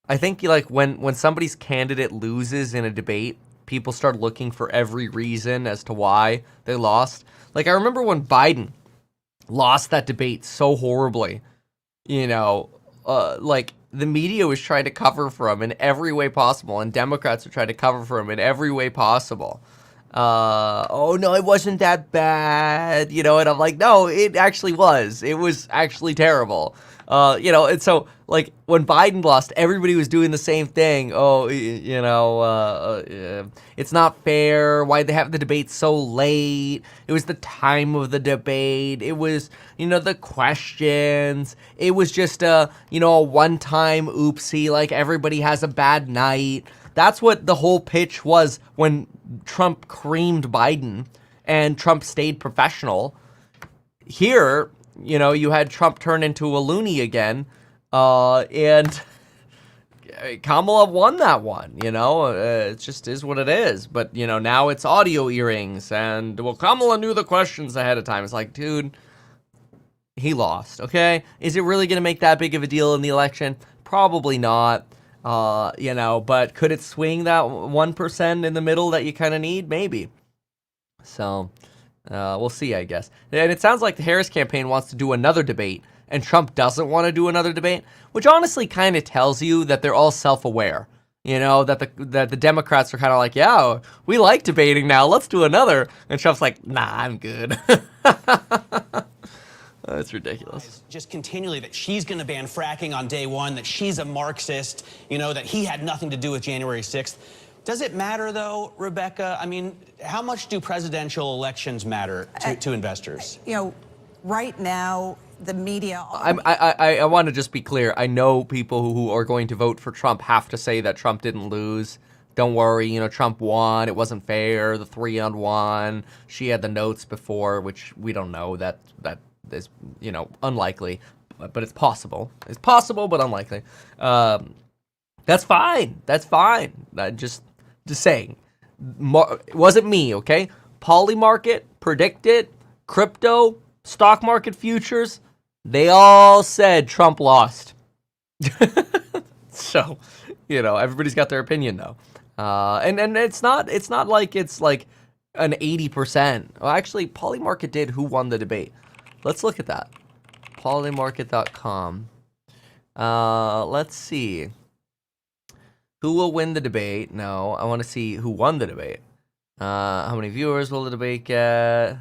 like when somebody's candidate loses in a debate, people start looking for every reason as to why they lost. Like, I remember when Biden lost that debate so horribly, like the media was trying to cover for him in every way possible, and Democrats were trying to cover for him in every way possible. Oh no, it wasn't that bad, and I'm like, no, it actually was. It was actually terrible. And so like when Biden lost, everybody was doing the same thing. Oh, it's not fair. Why'd they have the debate so late? It was the time of the debate. It was, the questions. It was just a one-time oopsie, like everybody has a bad night. That's what the whole pitch was when Trump creamed Biden and Trump stayed professional. Here, you had Trump turn into a loony again, and Kamala won that one, it just is what it is. But, now it's audio earrings, and, Kamala knew the questions ahead of time. It's like, dude, he lost, okay? Is it really going to make that big of a deal in the election? Probably not, but could it swing that 1% in the middle that you kind of need? Maybe. So... we'll see, I guess. And it sounds like the Harris campaign wants to do another debate, and Trump doesn't want to do another debate, which honestly kind of tells you that they're all self-aware. That the Democrats are kind of like, yeah, we like debating now. Let's do another. And Trump's like, nah, I'm good. That's ridiculous. Just continually that she's going to ban fracking on day one, that she's a Marxist, that he had nothing to do with January 6th. Does it matter, though, Rebecca? I mean, how much do presidential elections matter to investors? Right now, the media... I want to just be clear. I know people who are going to vote for Trump have to say that Trump didn't lose. Don't worry, Trump won. It wasn't fair. The 3-on-1. She had the notes before, which we don't know. That is, unlikely. But it's possible. It's possible, but unlikely. That's fine. That's fine. Just saying. It wasn't me, okay? Polymarket, Predicted, crypto, stock market futures, they all said Trump lost. So, everybody's got their opinion though. And it's not like it's like an 80%. Well, actually, Polymarket did who won the debate. Let's look at that. Polymarket.com. Let's see. Who will win the debate? No, I want to see who won the debate. How many viewers will the debate get?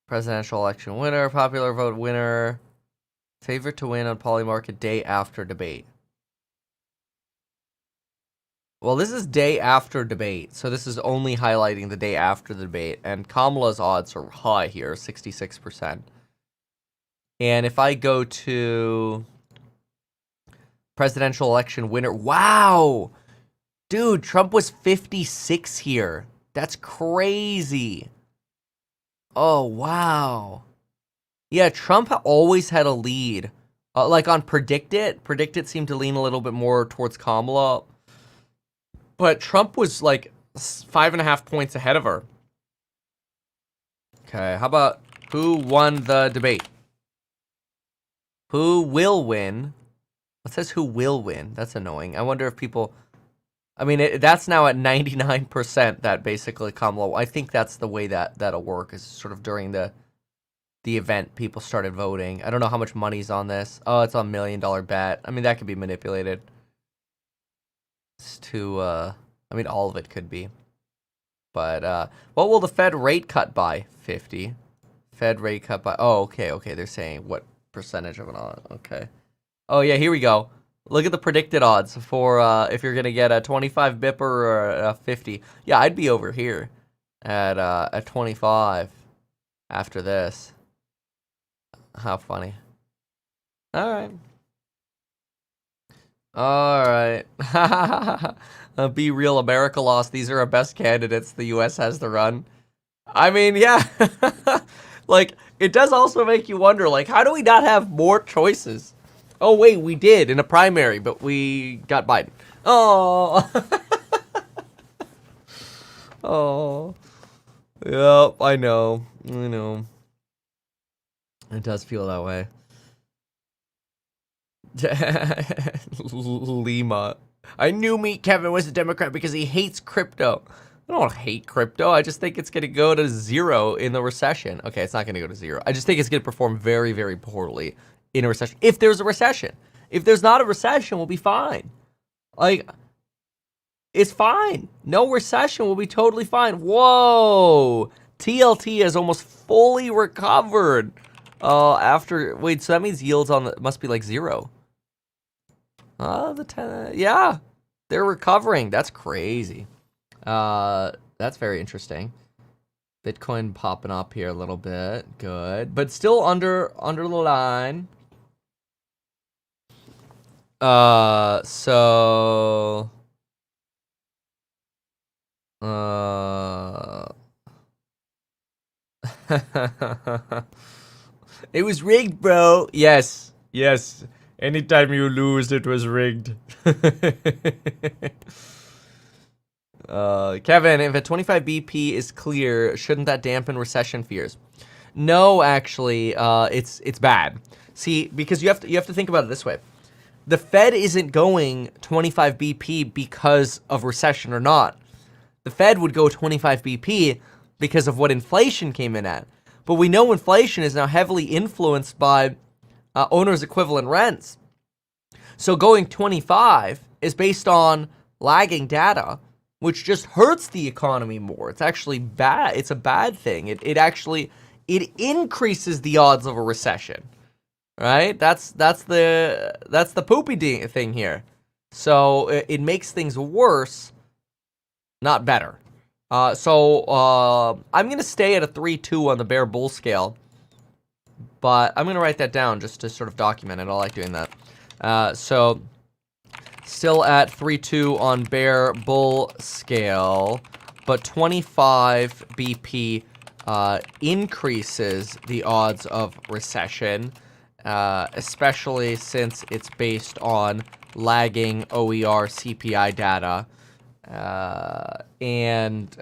Presidential election winner, popular vote winner, favorite to win on Polymarket day after debate. Well, this is day after debate, so this is only highlighting the day after the debate, and Kamala's odds are high here, 66%. And if I go to presidential election winner, wow! Dude, Trump was 56 here. That's crazy. Oh, wow. Yeah, Trump always had a lead. Like on Predicted seemed to lean a little bit more towards Kamala. But Trump was like 5.5 points ahead of her. Okay, how about who won the debate? Who will win? It says who will win. That's annoying. I wonder if people... I mean, that's now at 99% that basically Kamala... I think that's the way that'll work, is sort of during the event, people started voting. I don't know how much money's on this. Oh, it's a $1 million bet. I mean, that could be manipulated. It's too... I mean, all of it could be. But, what will the Fed rate cut by? 50. Fed rate cut by... Oh, okay. They're saying what percentage of it on. Okay. Oh, yeah, here we go. Look at the predicted odds for if you're going to get a 25 bipper or a 50. Yeah, I'd be over here at 25 after this. How funny. All right. Be real, America lost. These are our best candidates the U.S. has to run. I mean, yeah. Like, it does also make you wonder, like, how do we not have more choices? Oh, wait, we did in a primary, but we got Biden. Oh. Oh. Yep, I know. It does feel that way. Lima. I knew Meet Kevin was a Democrat because he hates crypto. I don't hate crypto. I just think it's going to go to zero in the recession. Okay, it's not going to go to zero. I just think it's going to perform very, very poorly in a recession. If there's a recession. If there's not a recession, we'll be fine. Like, it's fine. No recession, we'll be totally fine. Whoa. TLT has almost fully recovered. Wait, so that means yields on the must be like 0. Yeah, they're recovering. That's crazy. That's very interesting. Bitcoin popping up here a little bit. Good, but still under the line. So it was rigged, bro. Yes. Anytime you lose, it was rigged. Kevin, if a 25 BP is clear, shouldn't that dampen recession fears? No, actually, it's bad. See, because you have to think about it this way. The Fed isn't going 25 BP because of recession or not. The Fed would go 25 BP because of what inflation came in at. But we know inflation is now heavily influenced by owner's equivalent rents. So going 25 is based on lagging data, which just hurts the economy more. It's actually bad. It's a bad thing. It increases the odds of a recession, right? That's the poopy thing here. So it makes things worse, not better. So I'm gonna stay at a 3-2 on the bear bull scale, but I'm gonna write that down just to sort of document it. I like doing that. So still at 3-2 on bear bull scale, but 25 BP increases the odds of recession, especially since it's based on lagging OER CPI data, and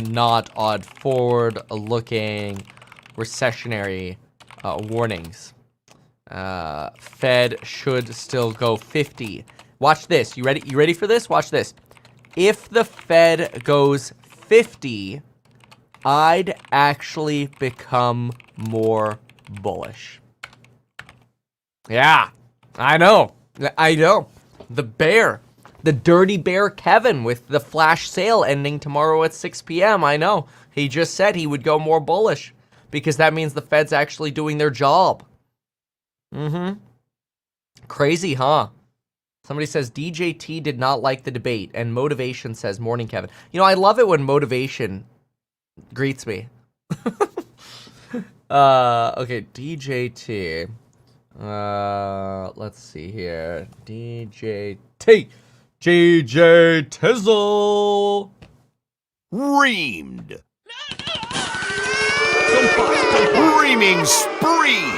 not on forward-looking recessionary warnings. Fed should still go 50. Watch this. You ready? You ready for this? Watch this. If the Fed goes 50, I'd actually become more bullish. Yeah, I know. The bear. The dirty bear Kevin with the flash sale ending tomorrow at 6 p.m. I know. He just said he would go more bullish because that means the Fed's actually doing their job. Crazy, huh? Somebody says DJT did not like the debate, and Motivation says, morning, Kevin. You know, I love it when Motivation greets me. Okay, DJT. Let's see here. DJT. JJ Tizzle. Reamed. Reaming spree.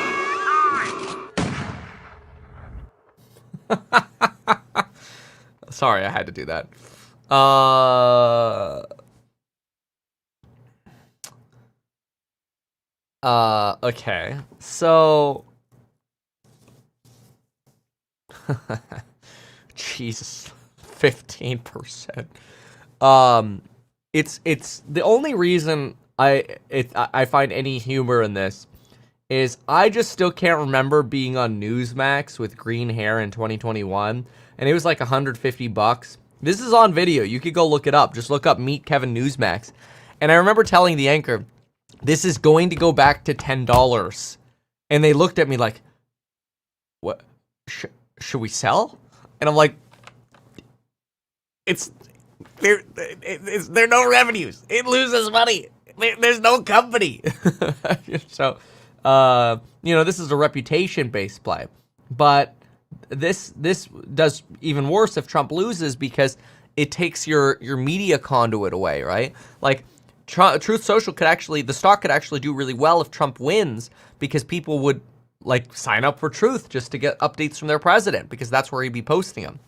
Sorry, I had to do that. Okay. So Jesus, 15%. It's the only reason I find any humor in this is I just still can't remember being on Newsmax with green hair in 2021, and it was like $150. This is on video. You could go look it up. Just look up Meet Kevin Newsmax. And I remember telling the anchor, this is going to go back to $10. And they looked at me like, what? Should we sell? And I'm like, there are no revenues. It loses money. There's no company. So, this is a reputation-based play. But this does even worse if Trump loses because it takes your media conduit away, right? Like, Truth Social the stock could actually do really well if Trump wins because people would, like, sign up for Truth just to get updates from their president because that's where he'd be posting them.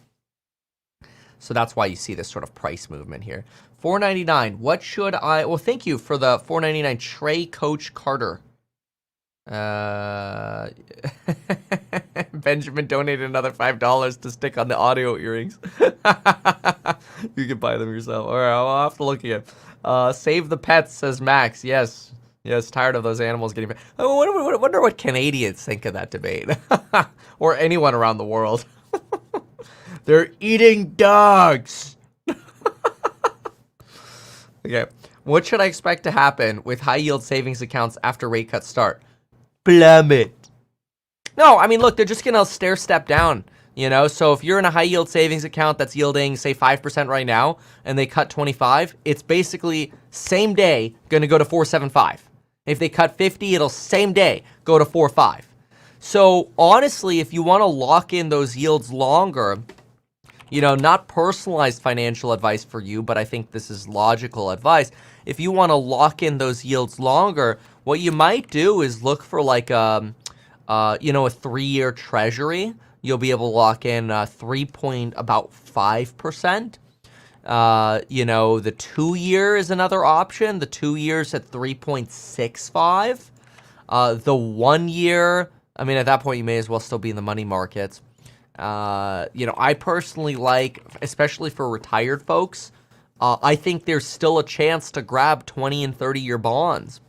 So that's why you see this sort of price movement here. $4.99. What should I... Well, thank you for the $4.99 Trey Coach Carter. Benjamin donated another $5 to stick on the audio earrings. You can buy them yourself. All right, I'll have to look again. Save the pets, says Max. Yes, tired of those animals getting... I wonder what Canadians think of that debate. Or anyone around the world. They're eating dogs. Okay. What should I expect to happen with high yield savings accounts after rate cuts start? plummet. No, I mean, look, they're just going to stair step down, you know? So if you're in a high yield savings account that's yielding, say, 5% right now, and they cut 25, it's basically same day going to go to 475. If they cut 50, it'll same day go to 4.5. So honestly, if you want to lock in those yields longer, you know, not personalized financial advice for you, but I think this is logical advice. If you want to lock in those yields longer, what you might do is look for like you know, a 3-year treasury. You'll be able to lock in 3.5%. You know, the 2-year is another option. The 2 years at 3.65. The 1 year, I mean, at that point, you may as well still be in the money markets. You know, I personally like, especially for retired folks, I think there's still a chance to grab 20 and 30-year bonds.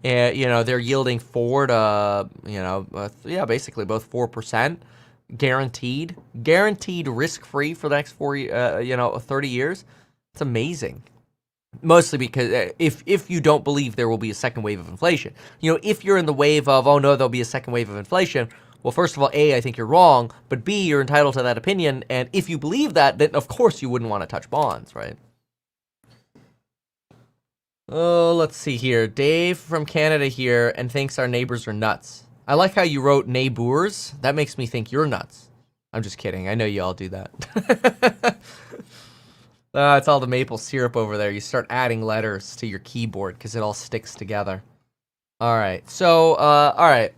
You know, they're yielding 4 to, you know, yeah, basically both 4%. Guaranteed risk-free for the next 30 years. It's amazing. Mostly because if you don't believe there will be a second wave of inflation, you know, if you're in the wave of, oh no, there'll be a second wave of inflation. Well, first of all, A, I think you're wrong, but B, you're entitled to that opinion. And if you believe that, then of course you wouldn't want to touch bonds, right? Oh, let's see here. Dave from Canada here and thinks our neighbors are nuts. I like how you wrote neighbors. That makes me think you're nuts. I'm just kidding. I know you all do that. It's all the maple syrup over there. You start adding letters to your keyboard because it all sticks together. All right. So, all right.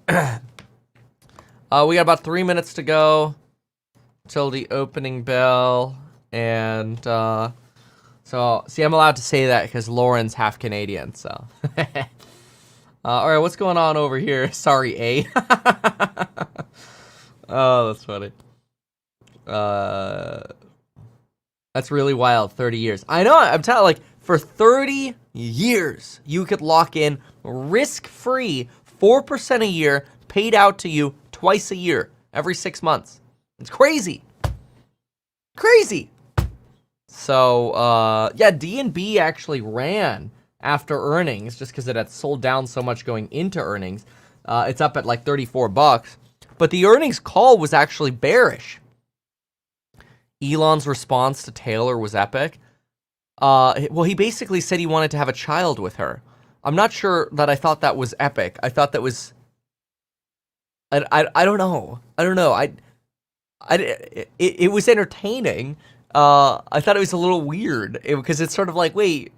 We got about 3 minutes to go till the opening bell. And so, see, I'm allowed to say that because Lauren's half Canadian. So, all right. What's going on over here? Sorry, A. Oh, that's funny. That's really wild. 30 years. I know. I'm telling, like, for 30 years, you could lock in risk-free 4% a year paid out to you twice a year, every 6 months. It's crazy. Crazy. So, yeah, D&B actually ran after earnings just because it had sold down so much going into earnings. It's up at like $34. But the earnings call was actually bearish. Elon's response to Taylor was epic. Well, he basically said he wanted to have a child with her. I'm not sure that I thought that was epic. I thought that was... I don't know. I don't know. It was entertaining. I thought it was a little weird because it's sort of like, wait,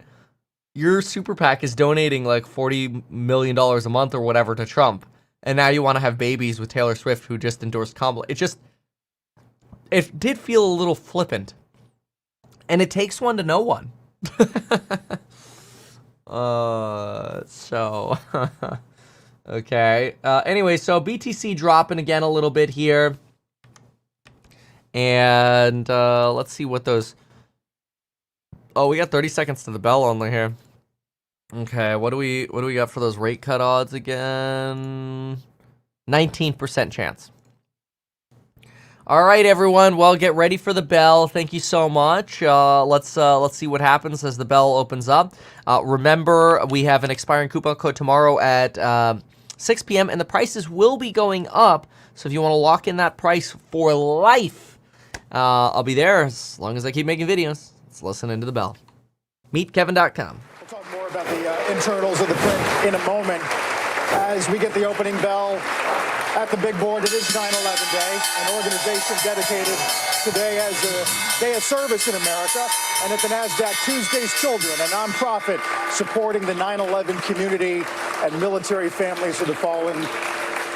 your super PAC is donating like $40 million a month or whatever to Trump, and now you want to have babies with Taylor Swift, who just endorsed Kamala. It did feel a little flippant, and it takes one to know one. So, okay. Anyway, so BTC dropping again a little bit here. And let's see what those... Oh, we got 30 seconds to the bell only here. Okay, what do we got for those rate cut odds again? 19% chance. All right, everyone. Well, get ready for the bell. Thank you so much. Let's see what happens as the bell opens up. Remember, we have an expiring coupon code tomorrow at 6 p.m. and the prices will be going up. So if you want to lock in that price for life, I'll be there as long as I keep making videos. Let's listen into the bell. MeetKevin.com. We'll talk more about the internals of the print in a moment as we get the opening bell. At the big board, it is 9/11 Day, an organization dedicated today as a day of service in America. And at the NASDAQ, Tuesday's Children, a nonprofit supporting the 9/11 community and military families of the fallen.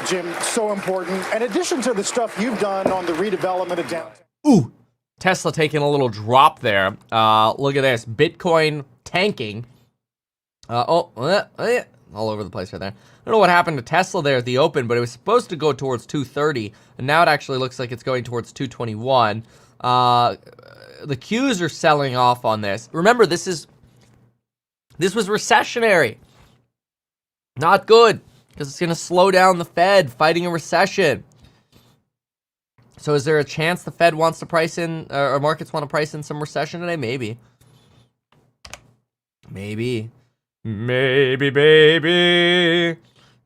Jim, so important. In addition to the stuff you've done on the redevelopment of downtown. Ooh, Tesla taking a little drop there. Look at this. Bitcoin tanking. All over the place right there. I don't know what happened to Tesla there at the open, but it was supposed to go towards 230, and now it actually looks like it's going towards 221. The Qs are selling off on this. Remember, this was recessionary. Not good, because it's going to slow down the Fed fighting a recession. So is there a chance the Fed wants to price in, or markets want to price in some recession today? Maybe. Maybe, baby.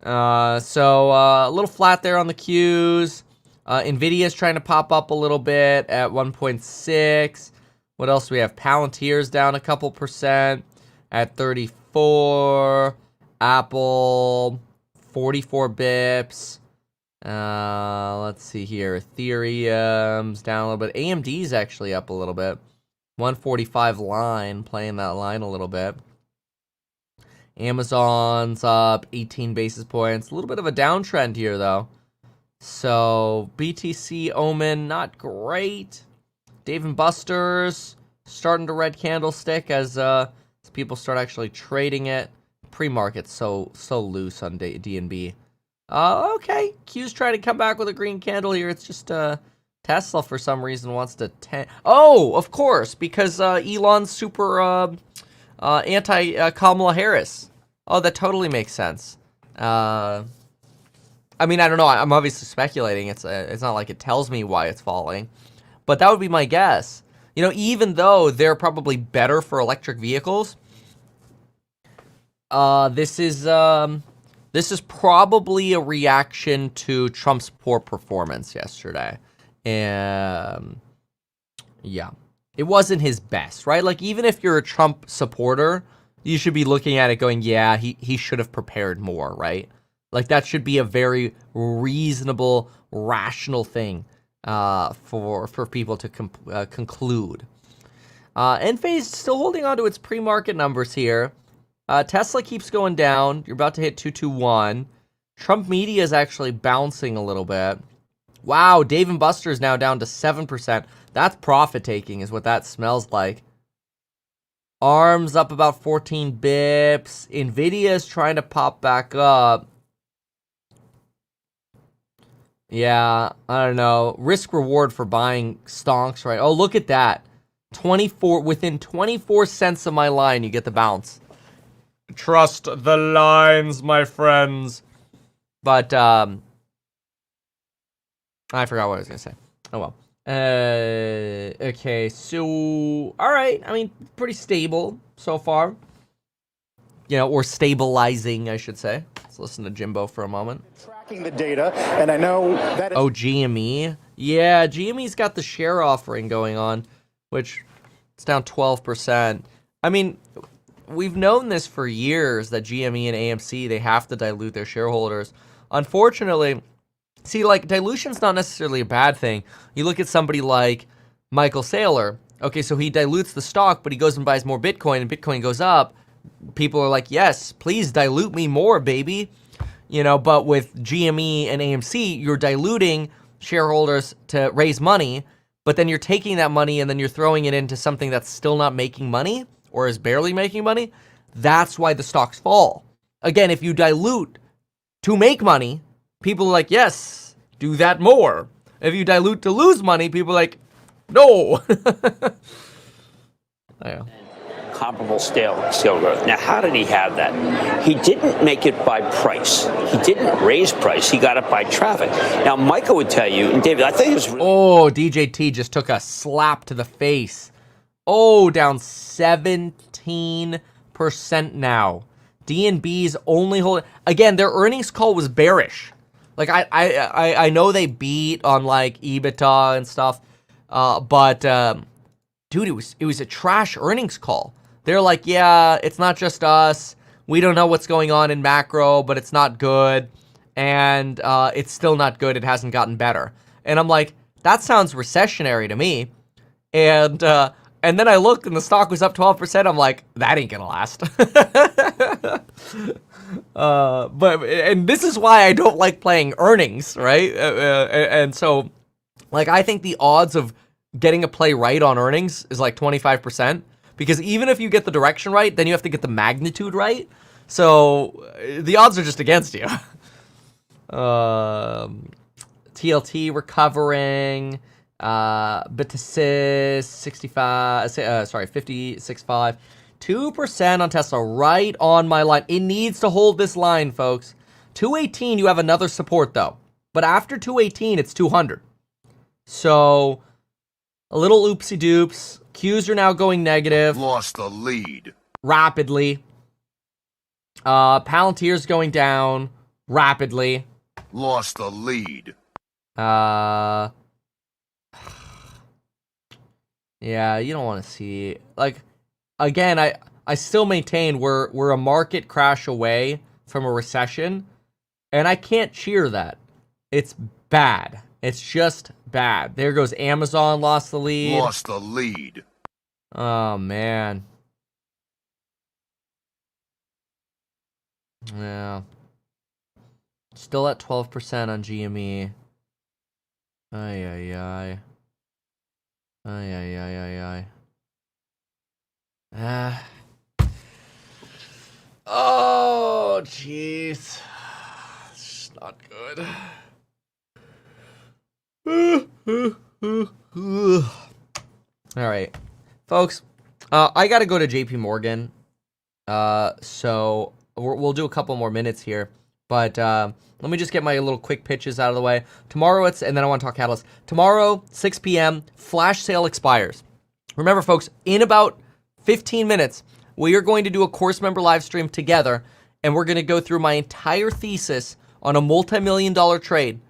So a little flat there on the Qs. Nvidia's trying to pop up a little bit at 1.6. What else do we have? Palantir's down a couple percent at 34. Apple, 44 bips. Let's see here. Ethereum's down a little bit. AMD's actually up a little bit. 145 line, playing that line a little bit. Amazon's up 18 basis points. A little bit of a downtrend here, though. So, BTC Omen, not great. Dave & Buster's starting to red candlestick as people start actually trading it. Pre-market's so loose on DNB. Okay, Q's trying to come back with a green candle here. It's just Tesla, for some reason, wants to... Oh, of course, because Elon's super anti-Kamala Harris. Oh, that totally makes sense. I mean, I don't know. I'm obviously speculating. It's not like it tells me why it's falling. But that would be my guess. You know, even though they're probably better for electric vehicles, this is probably a reaction to Trump's poor performance yesterday. Yeah. It wasn't his best, right? Like, even if you're a Trump supporter, you should be looking at it going, yeah, he should have prepared more, right? Like, that should be a very reasonable, rational thing for people to conclude. Enphase still holding on to its pre-market numbers here. Tesla keeps going down. You're about to hit 221. Trump media is actually bouncing a little bit. Wow, Dave & Buster's now down to 7%. That's profit-taking is what that smells like. ARM's up about 14 bips. Nvidia is trying to pop back up. Yeah, I don't know. Risk-reward for buying stonks, right? Oh, look at that. Within 24 cents of my line, you get the bounce. Trust the lines, my friends. But, I forgot what I was going to say. Oh, well. Okay, so, alright. I mean, pretty stable so far. You know, or stabilizing, I should say. Let's listen to Jimbo for a moment. Tracking the data, and I know that... Oh, GME? Yeah, GME's got the share offering going on, which it's down 12%. I mean, we've known this for years, that GME and AMC, they have to dilute their shareholders. Unfortunately... See, like, dilution's not necessarily a bad thing. You look at somebody like Michael Saylor. Okay, so he dilutes the stock, but he goes and buys more Bitcoin, and Bitcoin goes up. People are like, yes, please dilute me more, baby. You know, but with GME and AMC, you're diluting shareholders to raise money, but then you're taking that money and then you're throwing it into something that's still not making money or is barely making money. That's why the stocks fall. Again, if you dilute to make money, people are like, yes, do that more. If you dilute to lose money, people are like, no. Yeah. Comparable scale growth. Now, how did he have that? He didn't make it by price. He didn't raise price. He got it by traffic. Now, Michael would tell you, and David, I think it was really... Oh, DJT just took a slap to the face. Oh, down 17% now. DNB's only holding... Again, their earnings call was bearish. Like, I know they beat on, like, EBITDA and stuff, but, dude, it was a trash earnings call. They're like, yeah, it's not just us. We don't know what's going on in macro, but it's not good. And it's still not good. It hasn't gotten better. And I'm like, that sounds recessionary to me. And then I looked and the stock was up 12%. I'm like, that ain't gonna last. And this is why I don't like playing earnings, right? And so, like, I think the odds of getting a play right on earnings is like 25%. Because even if you get the direction right, then you have to get the magnitude right. So the odds are just against you. TLT recovering. Betasis 56.5. 2% on Tesla right on my line. It needs to hold this line, folks. 218, you have another support though. But after 218, it's 200. So a little oopsie doops. Qs are now going negative. Lost the lead. Rapidly. Palantir's going down. rapidly. Lost the lead. Yeah, you don't want to see, like, again, I still maintain we're a market crash away from a recession, and I can't cheer that. It's bad. It's just bad. There goes Amazon, lost the lead. Lost the lead. Oh man. Yeah. Still at 12% on GME. Ay ay ay. Ay ay ay ay ay. Ah. Oh, jeez. It's not good. All right, folks. I got to go to JP Morgan. So we'll do a couple more minutes here. But let me just get my little quick pitches out of the way. Tomorrow and then I want to talk Catalyst. Tomorrow, 6 p.m., flash sale expires. Remember, folks, in about 15 minutes, we are going to do a course member live stream together, and we're going to go through my entire thesis on a multi-million-dollar trade.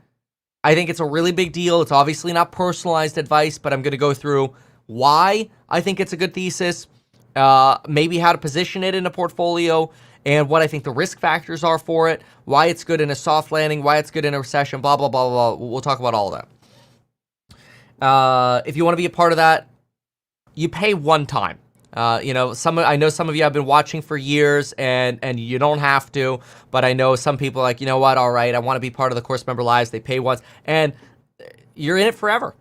I think it's a really big deal. It's obviously not personalized advice, but I'm going to go through why I think it's a good thesis, maybe how to position it in a portfolio, and what I think the risk factors are for it, why it's good in a soft landing, why it's good in a recession, blah, blah, blah, blah. We'll talk about all of that. If you want to be a part of that, you pay one time. I know some of you have been watching for years, and you don't have to, but I know some people are like, you know what, all right, I want to be part of the course member lives. They pay once, and you're in it forever,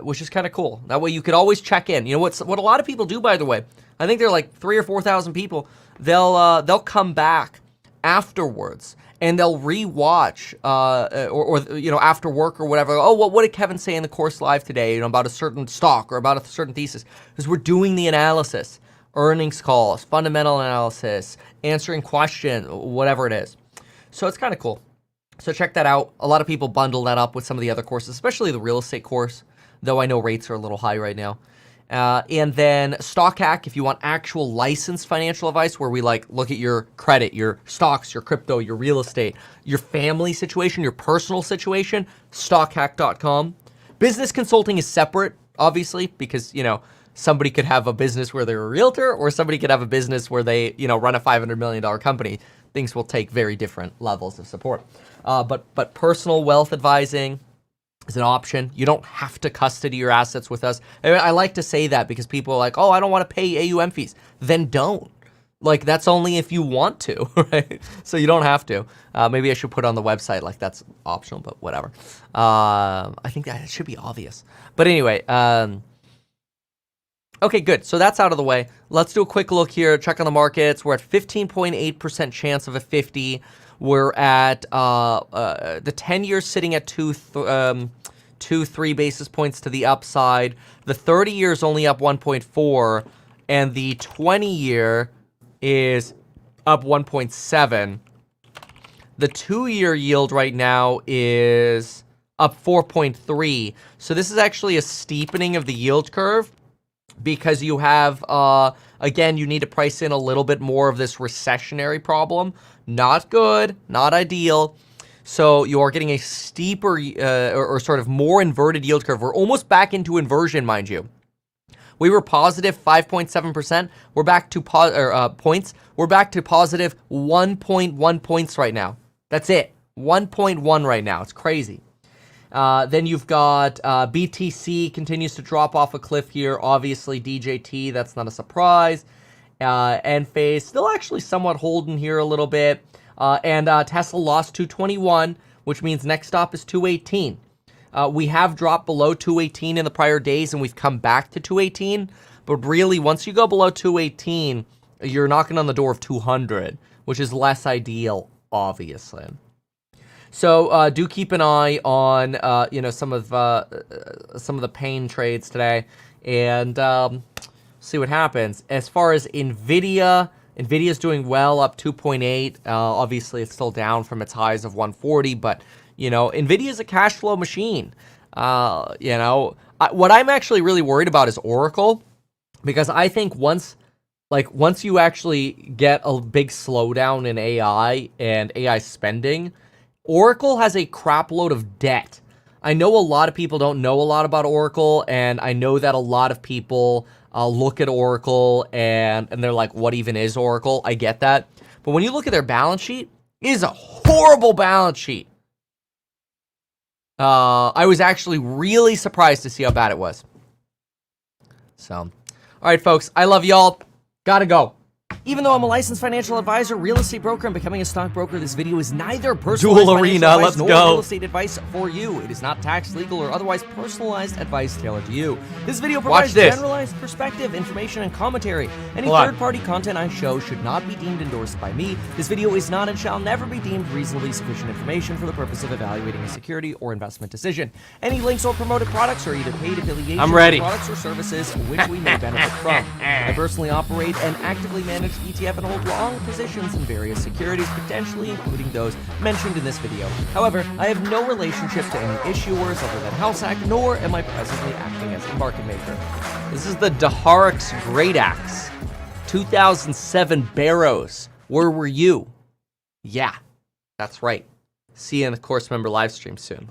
which is kind of cool. That way you could always check in. You know what a lot of people do, by the way, I think they're like 3,000 or 4,000 people. They'll come back afterwards and they'll rewatch or after work or whatever. Oh, what did Kevin say in the course live today? About a certain stock or about a certain thesis, because we're doing the analysis, earnings calls, fundamental analysis, answering questions, whatever it is. So it's kind of cool. So check that out. A lot of people bundle that up with some of the other courses, especially the real estate course, though I know rates are a little high right now. And then Stock Hack, if you want actual licensed financial advice where we look at your credit, your stocks, your crypto, your real estate, your family situation, your personal situation, stockhack.com. Business consulting is separate, obviously, because, somebody could have a business where they're a realtor, or somebody could have a business where they, run a $500 million company. Things will take very different levels of support. But personal wealth advising is an option. You don't have to custody your assets with us. I like to say that because people are like, oh, I don't want to pay AUM fees. Then don't. That's only if you want to, right? So you don't have to. Maybe I should put on the website that's optional, but whatever. I think that should be obvious. But anyway, okay, good. So that's out of the way. Let's do a quick look here. Check on the markets. We're at 15.8% chance of a 50. We're at the 10-year sitting at 2.3 basis points to the upside. The 30-year is only up 1.4, and the 20-year is up 1.7. The 2-year yield right now is up 4.3. So this is actually a steepening of the yield curve, because you have, again, you need to price in a little bit more of this recessionary problem. Not good, not ideal. So you are getting a steeper or sort of more inverted yield curve. We're almost back into inversion, mind you. We were positive 5.7%. We're back to points. We're back to positive 1.1 points right now. That's it. 1.1 right now. It's crazy. Then you've got BTC continues to drop off a cliff here. Obviously, DJT, that's not a surprise. Enphase still actually somewhat holding here a little bit. And Tesla lost 221, which means next stop is 218. We have dropped below 218 in the prior days, and we've come back to 218. But really, once you go below 218, you're knocking on the door of 200, which is less ideal, obviously. So do keep an eye on some of the pain trades today, and see what happens. As far as Nvidia's doing well, up 2.8. Obviously, it's still down from its highs of 140, but Nvidia's a cash flow machine. What I'm actually really worried about is Oracle, because I think once like once you actually get a big slowdown in AI and AI spending, Oracle has a crap load of debt. I know a lot of people don't know a lot about Oracle, and I know that a lot of people look at Oracle and they're like, what even is Oracle? I get that. But when you look at their balance sheet, it is a horrible balance sheet. I was actually really surprised to see how bad it was. So, all right, folks, I love y'all. Gotta go. Even though I'm a licensed financial advisor, real estate broker, and becoming a stockbroker, this video is neither personalized Dual financial Arena, advice let's nor go. real estate advice for you. It is not tax, legal, or otherwise personalized advice tailored to you. This video provides this. generalized perspective, information, and commentary. Any Hold on. third-party content I show should not be deemed endorsed by me. This video is not and shall never be deemed reasonably sufficient information for the purpose of evaluating a security or investment decision. Any links or promoted products are either paid affiliations I'm ready. with products or services which we may benefit from. I personally operate and actively manage ETF and hold long positions in various securities, potentially including those mentioned in this video. However, I have no relationship to any issuers other than HouseHack, nor am I presently acting as a market maker. This is the Daharix Great Axe. 2007 Barrows. Where were you? Yeah, that's right. See you in the course member live stream soon.